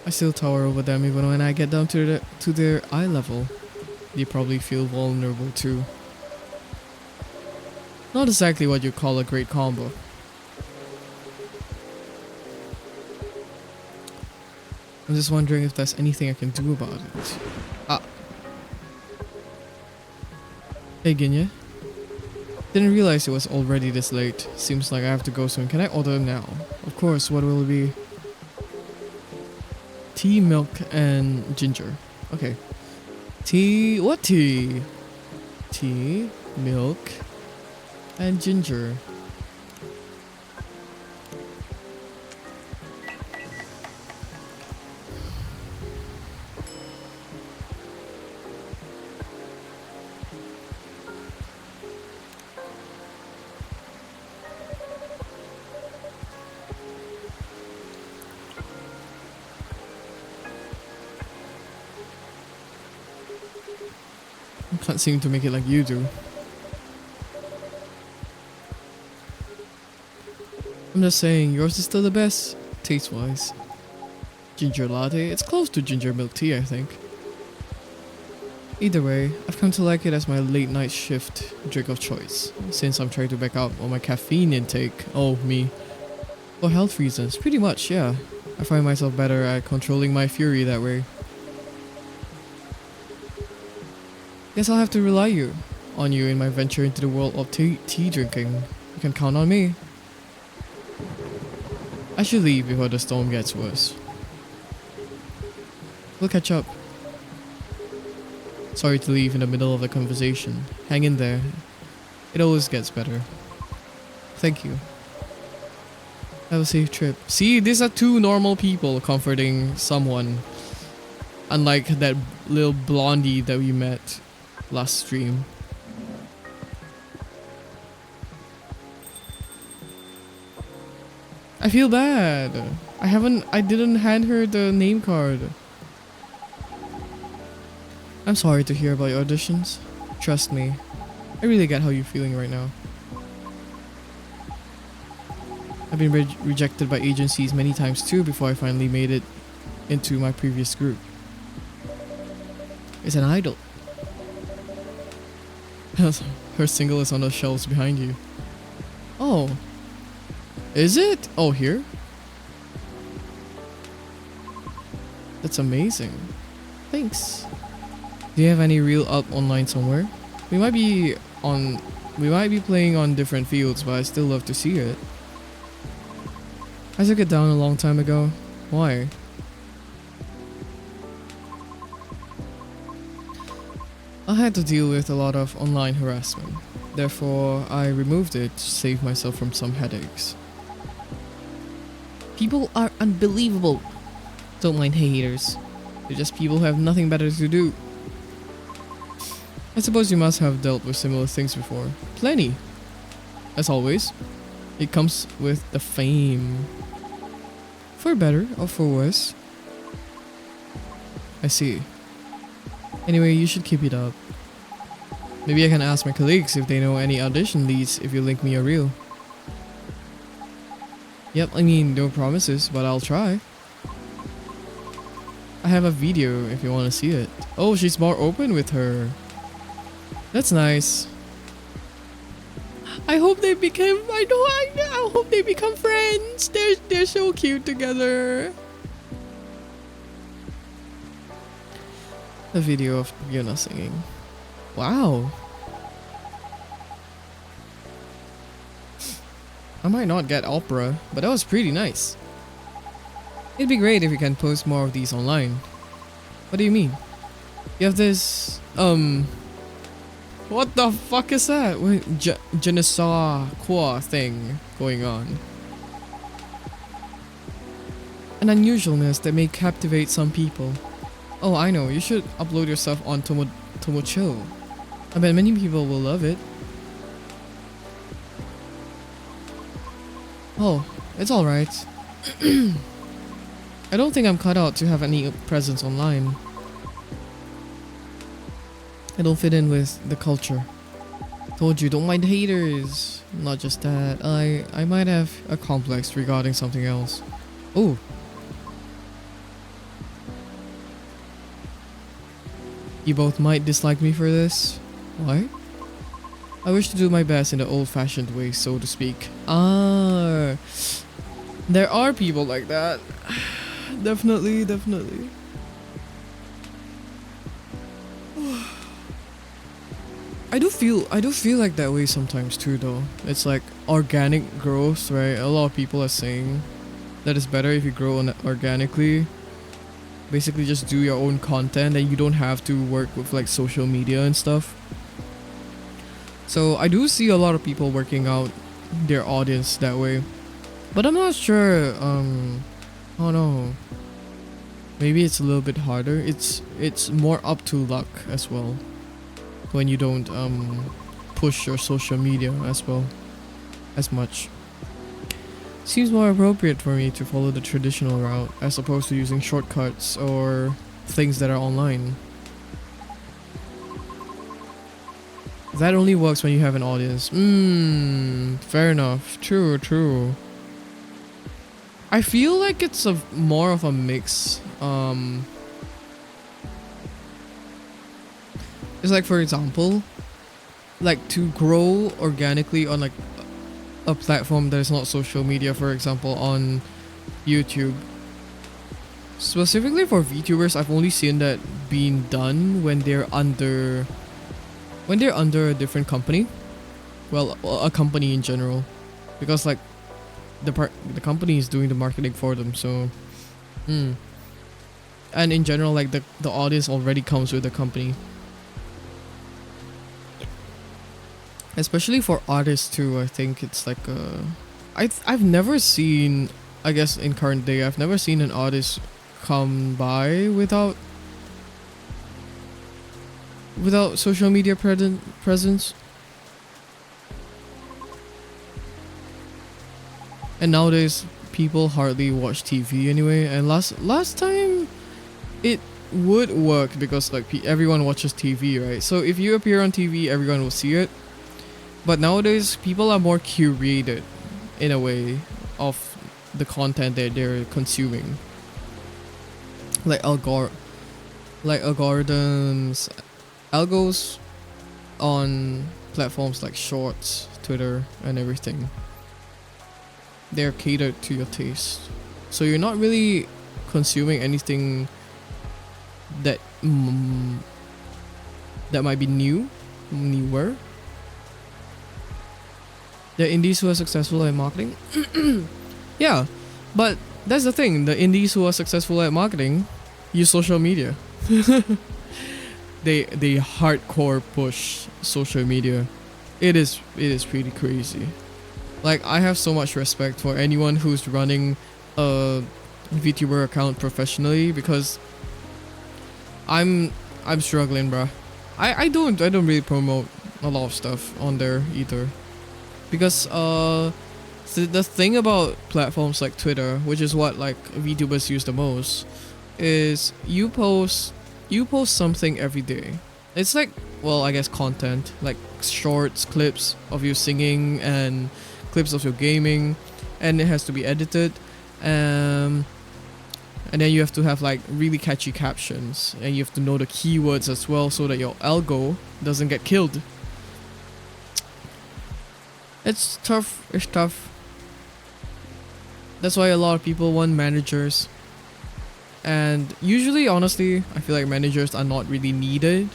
I still tower over them even when I get down to their eye level. They probably feel vulnerable too. Not exactly what you call a great combo. I'm just wondering if there's anything I can do about it. Ah. Hey Ginya. Didn't realize it was already this late. Seems like I have to go soon. Can I order now? Of course, what will it be? Tea, milk, and ginger. Okay. Tea, what tea? Tea, milk, and ginger. Can't seem to make it like you do. I'm just saying, yours is still the best, taste-wise. Ginger latte, it's close to ginger milk tea, I think. Either way, I've come to like it as my late night shift drink of choice, since I'm trying to back out on my caffeine intake. Oh, me. For health reasons, pretty much, yeah. I find myself better at controlling my fury that way. Guess I'll have to rely on you in my venture into the world of tea drinking. You can count on me. I should leave before the storm gets worse. We'll catch up. Sorry to leave in the middle of the conversation. Hang in there. It always gets better. Thank you. Have a safe trip. See, these are two normal people comforting someone. Unlike that little blondie that we met last stream. I feel bad. I didn't hand her the name card. I'm sorry to hear about your auditions. Trust me, I really get how you're feeling right now. I've been rejected by agencies many times too before I finally made it into my previous group. It's an idol. Her single is on the shelves behind you. Oh. Is it? Oh, here? That's amazing. Thanks. Do you have any reel up online somewhere? We might be on we might be playing on different fields, but I still love to see it. I took it down a long time ago. Why? I had to deal with a lot of online harassment. Therefore, I removed it to save myself from some headaches. People are unbelievable. Don't mind haters. They're just people who have nothing better to do. I suppose you must have dealt with similar things before. Plenty. As always, it comes with the fame. For better or for worse. I see. Anyway, you should keep it up. Maybe I can ask my colleagues if they know any audition leads if you link me a reel. Yep, I mean, no promises, but I'll try. I have a video if you want to see it. Oh, she's more open with her. That's nice. I hope they become. I hope they become friends. They're so cute together. A video of Yuna singing. Wow. I might not get opera, but that was pretty nice. It'd be great if you can post more of these online. What do you mean? You have this what the fuck is that? Ginyanokch thing going on. An unusualness that may captivate some people. Oh, I know. You should upload yourself on Tomocho. I bet many people will love it. Oh, it's alright. I don't think I'm cut out to have any presence online. I don't fit in with the culture. Told you, don't mind haters. Not just that, I might have a complex regarding something else. Oh. You both might dislike me for this. Why? I wish to do my best in the old-fashioned way, so to speak. Ah, there are people like that. Definitely. I do feel like that way sometimes too, though. It's like organic growth, right? A lot of people are saying that it's better if you grow organically. Basically, just do your own content, and you don't have to work with like social media and stuff. So I do see a lot of people working out their audience that way, but I'm not sure. Oh no. Maybe it's a little bit harder. It's more up to luck as well. When you don't push your social media as well as much. Seems more appropriate for me to follow the traditional route as opposed to using shortcuts or things that are online. That only works when you have an audience. Fair enough. True. I feel like it's more of a mix. It's like, for example, like to grow organically on like a platform that is not social media, for example on YouTube. Specifically for VTubers, I've only seen that being done when they're under a different company. Well, a company in general, because like the company is doing the marketing for them. So, and in general, like the audience already comes with the company. Especially for artists too, I think it's like I've never seen, I guess in current day, I've never seen an artist come by without social media presence. And nowadays people hardly watch TV anyway, and last time it would work because like everyone watches TV, right? So if you appear on TV, everyone will see it. But nowadays, people are more curated, in a way, of the content that they're consuming. Like algorithms, algos on platforms like Shorts, Twitter, and everything. They're catered to your taste. So you're not really consuming anything that that might be newer. The indies who are successful at marketing. Yeah, but that's the thing. The indies who are successful at marketing use social media. They hardcore push social media. It is pretty crazy. Like, I have so much respect for anyone who's running a VTuber account professionally, because I'm struggling, bruh. I don't really promote a lot of stuff on there either, because so the thing about platforms like Twitter, which is what like VTubers use the most, is you post something every day. It's like, well, I guess content, like shorts, clips of you singing and clips of your gaming, and it has to be edited, and then you have to have like really catchy captions, and you have to know the keywords as well so that your algo doesn't get killed. It's tough. That's why a lot of people want managers. And usually, honestly, I feel like managers are not really needed.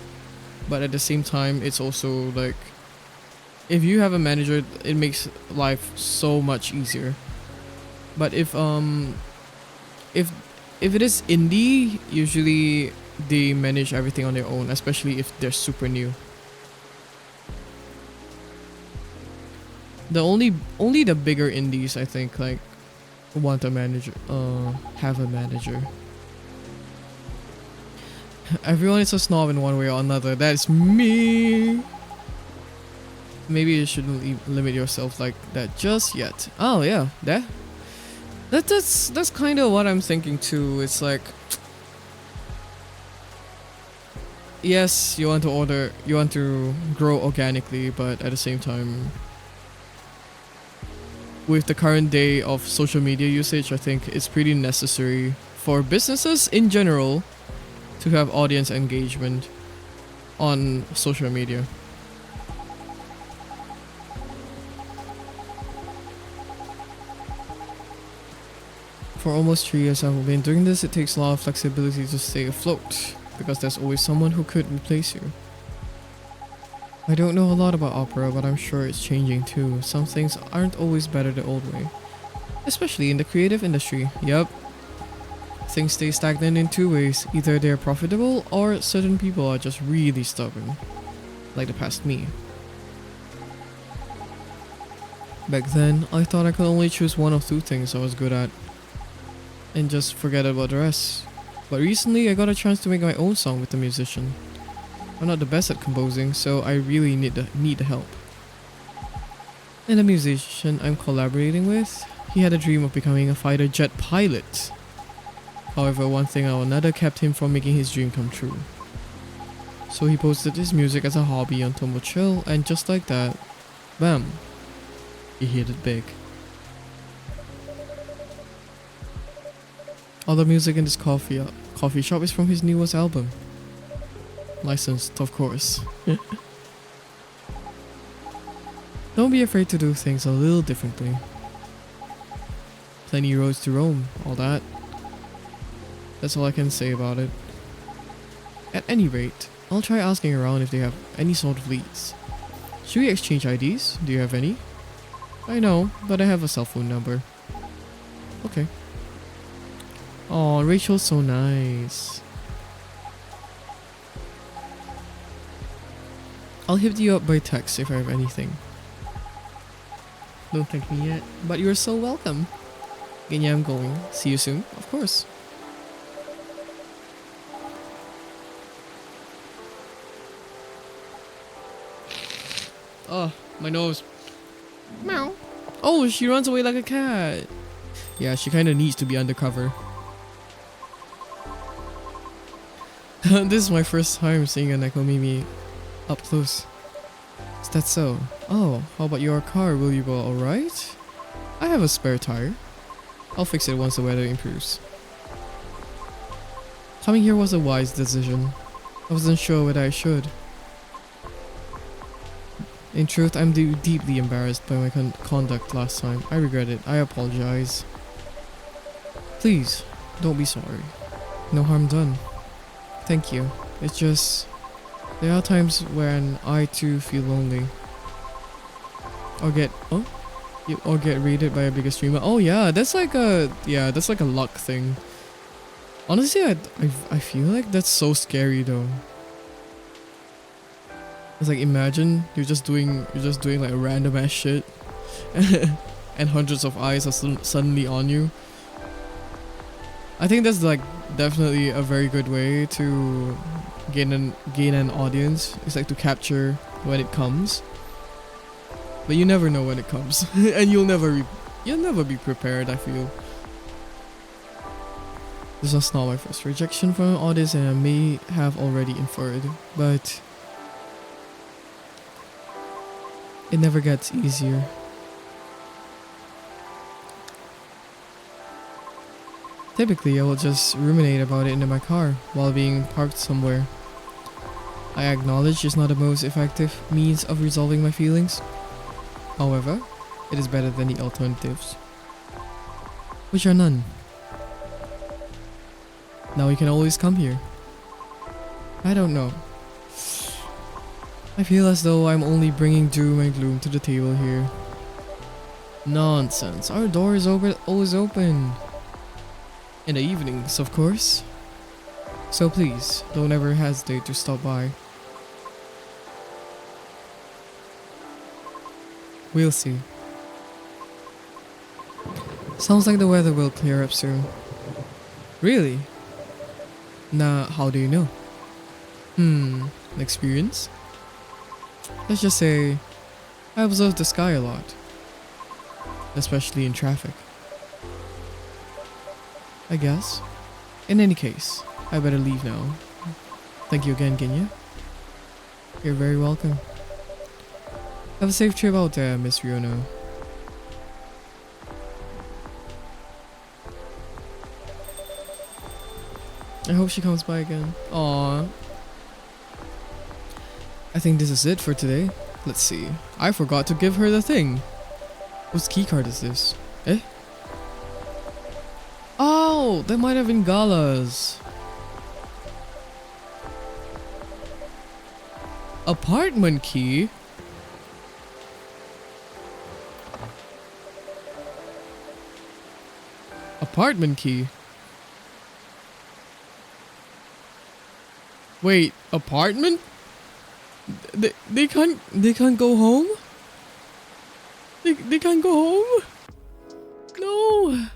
But at the same time, it's also like, if you have a manager, it makes life so much easier. But if it is indie, usually they manage everything on their own, especially if they're super new. The only the bigger indies, I think, like, want a manager, have a manager. Everyone is a snob in one way or another. That's me. Maybe you shouldn't limit yourself like that just yet. Oh yeah, that's kind of what I'm thinking too. It's like, yes, you want to grow organically, but at the same time, with the current day of social media usage, I think it's pretty necessary for businesses in general to have audience engagement on social media. For almost 3 years I've been doing this, it takes a lot of flexibility to stay afloat, because there's always someone who could replace you. I don't know a lot about opera, but I'm sure it's changing too. Some things aren't always better the old way, especially in the creative industry. Yup. Things stay stagnant in two ways. Either they're profitable, or certain people are just really stubborn. Like the past me. Back then, I thought I could only choose one of two things I was good at, and just forget about the rest. But recently, I got a chance to make my own song with a musician. I'm not the best at composing, so I really need the help. And the musician I'm collaborating with, he had a dream of becoming a fighter jet pilot. However, one thing or another kept him from making his dream come true. So he posted his music as a hobby on Tumble Chill, and just like that, bam, he hit it big. All the music in this coffee shop is from his newest album. Licensed, of course. Don't be afraid to do things a little differently. Plenty roads to roam, all that. That's all I can say about it. At any rate, I'll try asking around if they have any sort of leads. Should we exchange IDs? Do you have any? I know, but I have a cell phone number. Okay. Oh, Rachel's so nice. I'll hit you up by text if I have anything. Don't thank me yet, but you're so welcome. Ginya, I'm going. See you soon, of course. Oh, my nose. Meow. Oh, she runs away like a cat. Yeah, she kind of needs to be undercover. This is my first time seeing a Nekomimi up close. Is that so? Oh, how about your car? Will you go alright? I have a spare tire. I'll fix it once the weather improves. Coming here was a wise decision. I wasn't sure whether I should. In truth, I'm deeply embarrassed by my conduct last time. I regret it. I apologize. Please, don't be sorry. No harm done. Thank you. It's just there are times when I too feel lonely. Or get rated by a bigger streamer. Oh yeah, that's like a luck thing. Honestly, I feel like that's so scary though. It's like imagine you're just doing like random ass shit, and hundreds of eyes are suddenly on you. I think that's like definitely a very good way to gain an audience. It's like to capture when it comes, but you never know when it comes, and you'll never be prepared. I feel this was not my first rejection from an audience, and I may have already inferred, but it never gets easier. Typically, I will just ruminate about it in my car while being parked somewhere. I acknowledge it's not the most effective means of resolving my feelings. However, it is better than the alternatives, which are none. Now you can always come here. I don't know. I feel as though I'm only bringing doom and gloom to the table here. Nonsense. Our door is always open. In the evenings, of course. So please, don't ever hesitate to stop by. We'll see. Sounds like the weather will clear up soon. Really? Nah, how do you know? Experience? Let's just say, I observe the sky a lot. Especially in traffic. I guess. In any case, I better leave now. Thank you again, Ginya. You're very welcome. Have a safe trip out there, Miss Riona. I hope she comes by again. Aww. I think this is it for today. Let's see. I forgot to give her the thing. Whose keycard is this? Eh? Oh, that might have been Gala's. Apartment key? Apartment key? Wait, apartment? They can't go home? They can't go home? No.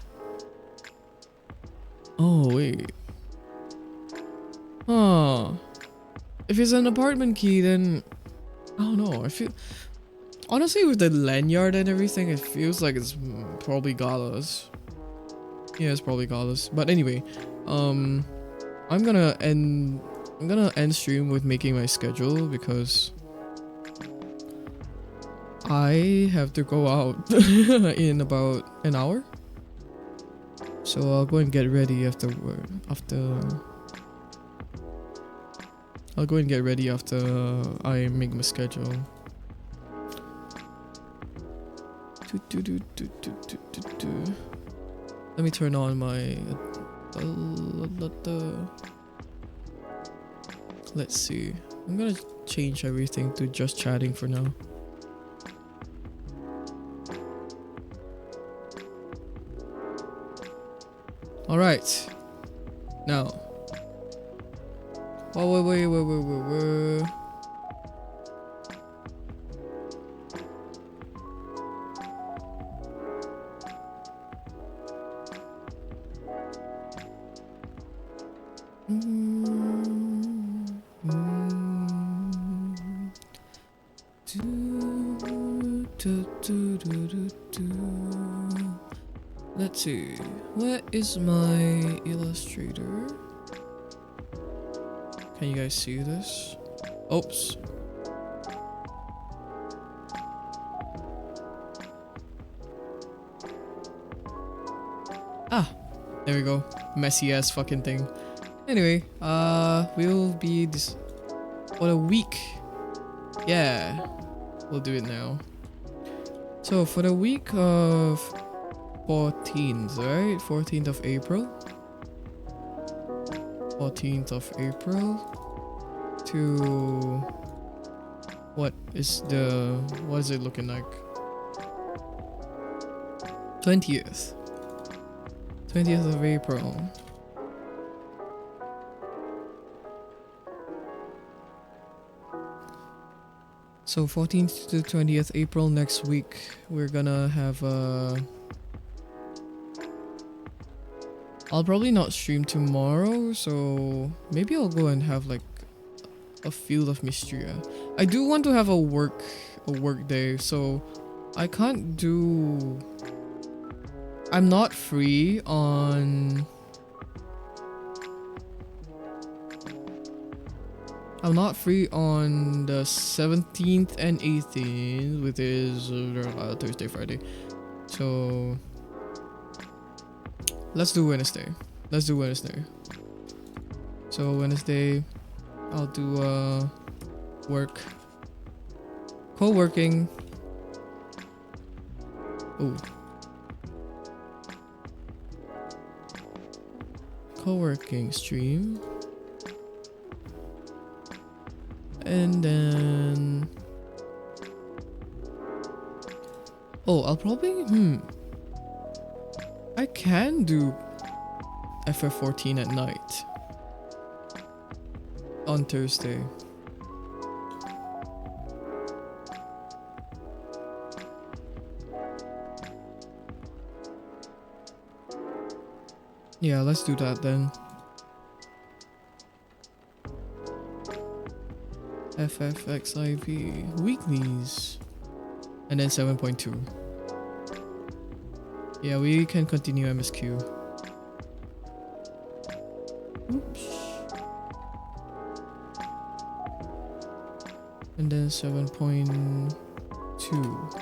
Oh wait. Huh. If it's an apartment key, then I don't know. I feel honestly with the lanyard and everything, it feels like it's probably Gala's. Yeah, it's probably Gala's. But anyway, I'm gonna end stream with making my schedule because I have to go out in about an hour. So I'll go and get ready after I'll go and get ready after I make my schedule. Let me turn on my let's see. I'm gonna change everything to just chatting for now. Alright. Now. Oh, wait. Let's see. Where is my Illustrator? Can you guys see this? Oops. Ah, there we go. Messy ass fucking thing. Anyway, we'll be this for a week. Yeah, we'll do it now. So for the week of 14th, right? 14th of April. 14th of April to what is it looking like? 20th of April. So 14th to 20th April next week, we're gonna have I'll probably not stream tomorrow, so maybe I'll go and have like a Field of Mystria. I do want to have a work day, so I can't do. I'm not free on. I'm not free on the 17th and 18th, which is Thursday, Friday. So let's do Wednesday. So Wednesday, I'll do work. Co-working. Ooh. Co-working stream. And then I'll probably I can do FF14 at night on Thursday. Yeah, let's do that then. FFXIV weeklies and then 7.2. Yeah, we can continue MSQ. Oops. And then 7.2.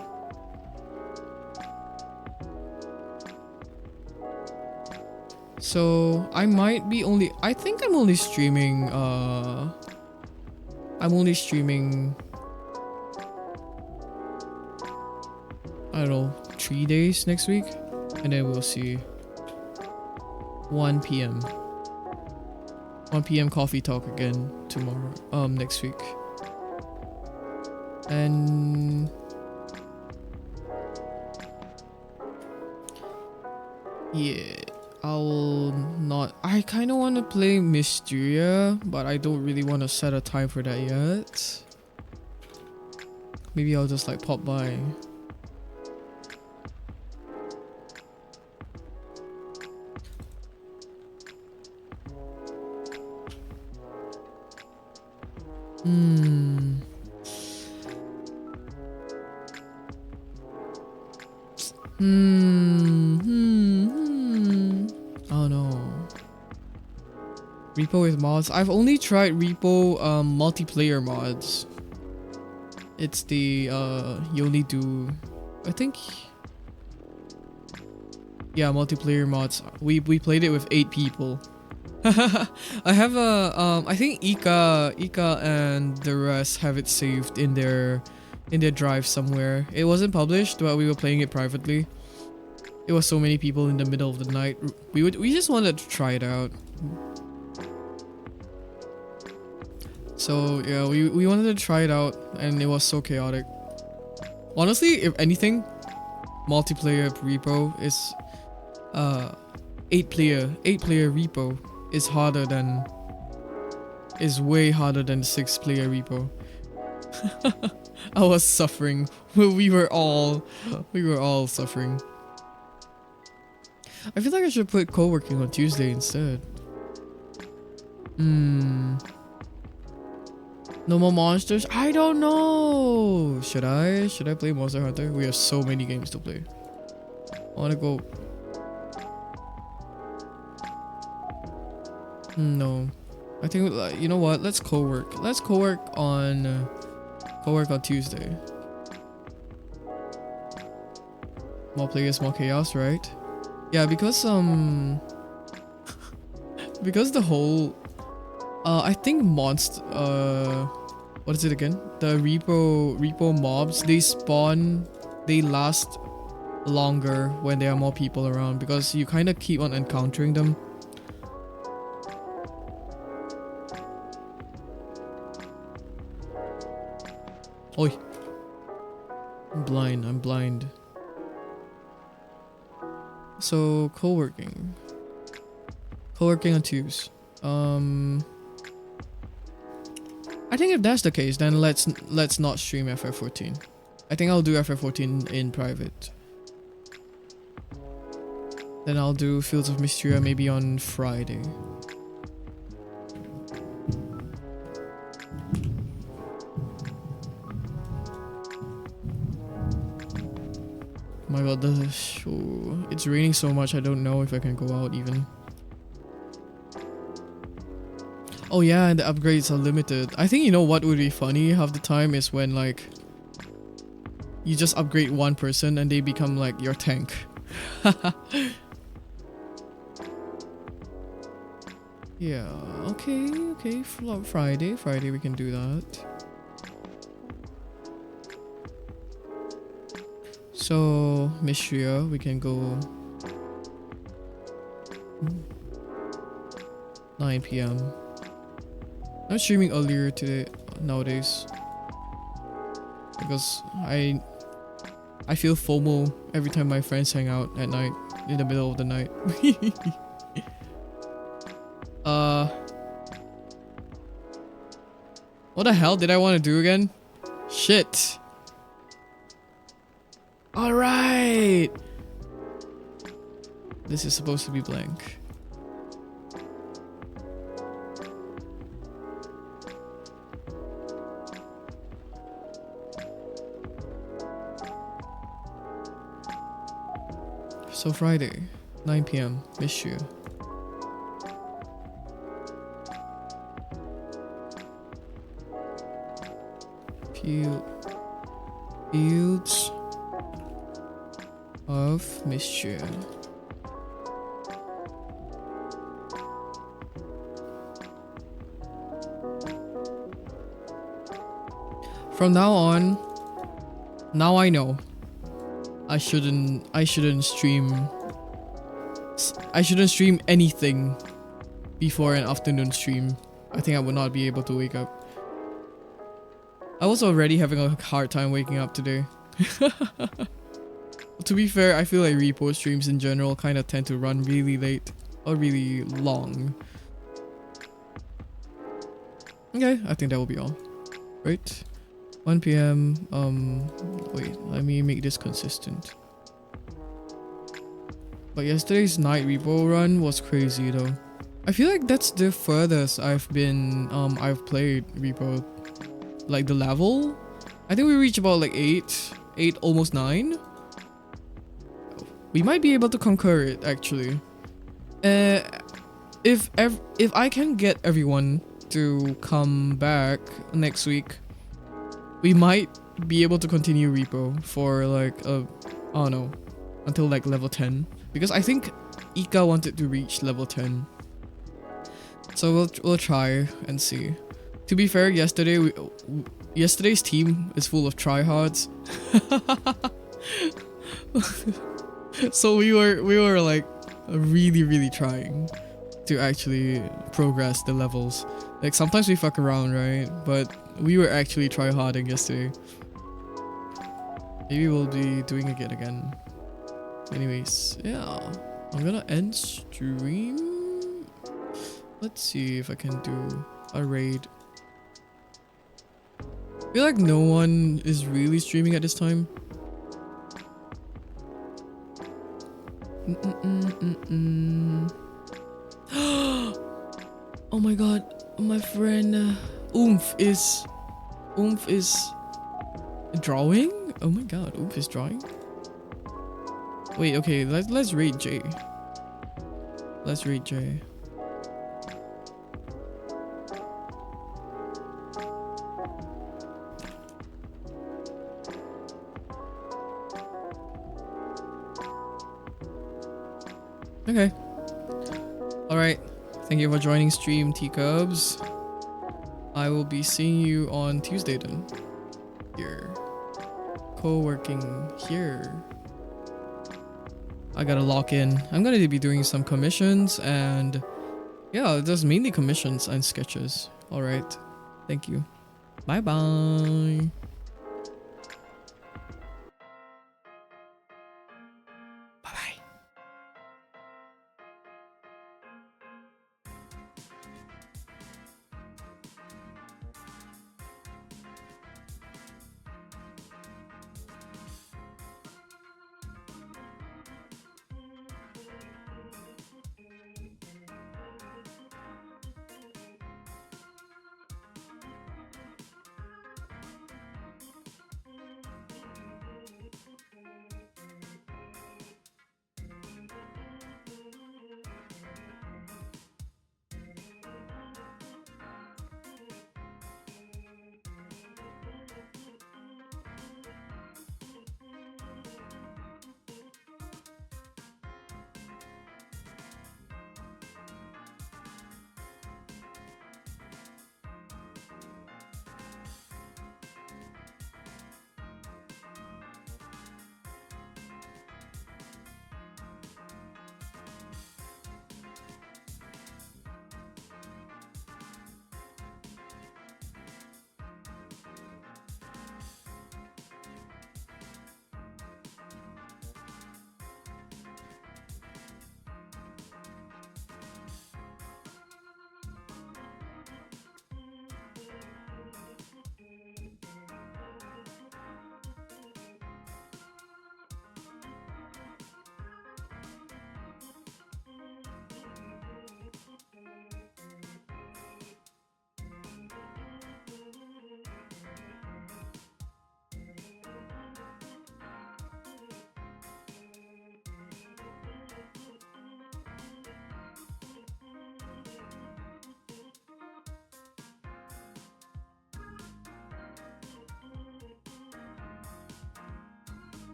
So I might be I think I'm only streaming I don't know, 3 days next week, and then we'll see. 1 p.m. 1 p.m. coffee talk again tomorrow, next week. And yeah, I kind of want to play Mysteria, but I don't really want to set a time for that yet. Maybe I'll just like pop by. Oh no. Repo with mods. I've only tried Repo multiplayer mods. It's the you only do, I think. Yeah, multiplayer mods. We played it with 8 people. I have I think Ika and the rest have it saved in their drive somewhere. It wasn't published, but we were playing it privately. It was so many people in the middle of the night. We just wanted to try it out. So yeah, we wanted to try it out, and it was so chaotic. Honestly, if anything, multiplayer repo is 8-player repo is way harder than 6-player repo. I was suffering. We were all suffering. I feel like I should put co-working on Tuesday instead. No more monsters? I don't know. Should I play Monster Hunter? We have so many games to play. I wanna go. No. I think you know what? Let's co-work. Let's co-work on Tuesday. More players, more chaos, right? Yeah, because because the whole I think what is it again? The repo mobs, they last longer when there are more people around because you kind of keep on encountering them. Oi. I'm blind. So co-working on Tues. I think if that's the case, then let's not stream FF14. I think I'll do FF14 in private. Then I'll do Fields of Mysteria maybe on Friday. My god, it's raining so much I don't know if I can go out even. Oh yeah, and the upgrades are limited. I think you know what would be funny half the time is when like you just upgrade one person and they become like your tank. Yeah, okay, Friday we can do that. So, Mistria, we can go 9 p.m. I'm streaming earlier today nowadays because I feel FOMO every time my friends hang out at night in the middle of the night. What the hell did I want to do again? Shit. Alright! This is supposed to be blank. So Friday, 9 p.m. Miss you. Fields of Mystery. From now on, now I know. I shouldn't stream anything before an afternoon stream. I think I would not be able to wake up. I was already having a hard time waking up today. To be fair, I feel like repo streams in general kind of tend to run really late or really long. Okay, I think that will be all. Right? 1 p.m. Wait, let me make this consistent. But yesterday's night repo run was crazy though. I feel like that's the furthest I've been, I've played repo. Like the level? I think we reached about like 8, almost 9. We might be able to conquer it actually. If I can get everyone to come back next week, we might be able to continue repo for like I don't know, until like level 10, because I think Ika wanted to reach level 10. So we'll try and see. To be fair, yesterday's team is full of tryhards. So we were like really trying to actually progress the levels. Like sometimes we fuck around, right? But we were actually tryharding yesterday. Maybe we'll be doing it again. Anyways, yeah. I'm gonna end stream. Let's see if I can do a raid. I feel like no one is really streaming at this time. Oh my god, my friend Oomph is drawing? Oh my god, Oomph is drawing? Wait, okay, let's raid Jay. Let's raid Jay. Okay. Alright. Thank you for joining stream, Teacubs. I will be seeing you on Tuesday then. Here. Co-working here. I gotta lock in. I'm gonna be doing some commissions and yeah, just mainly commissions and sketches. Alright. Thank you. Bye bye.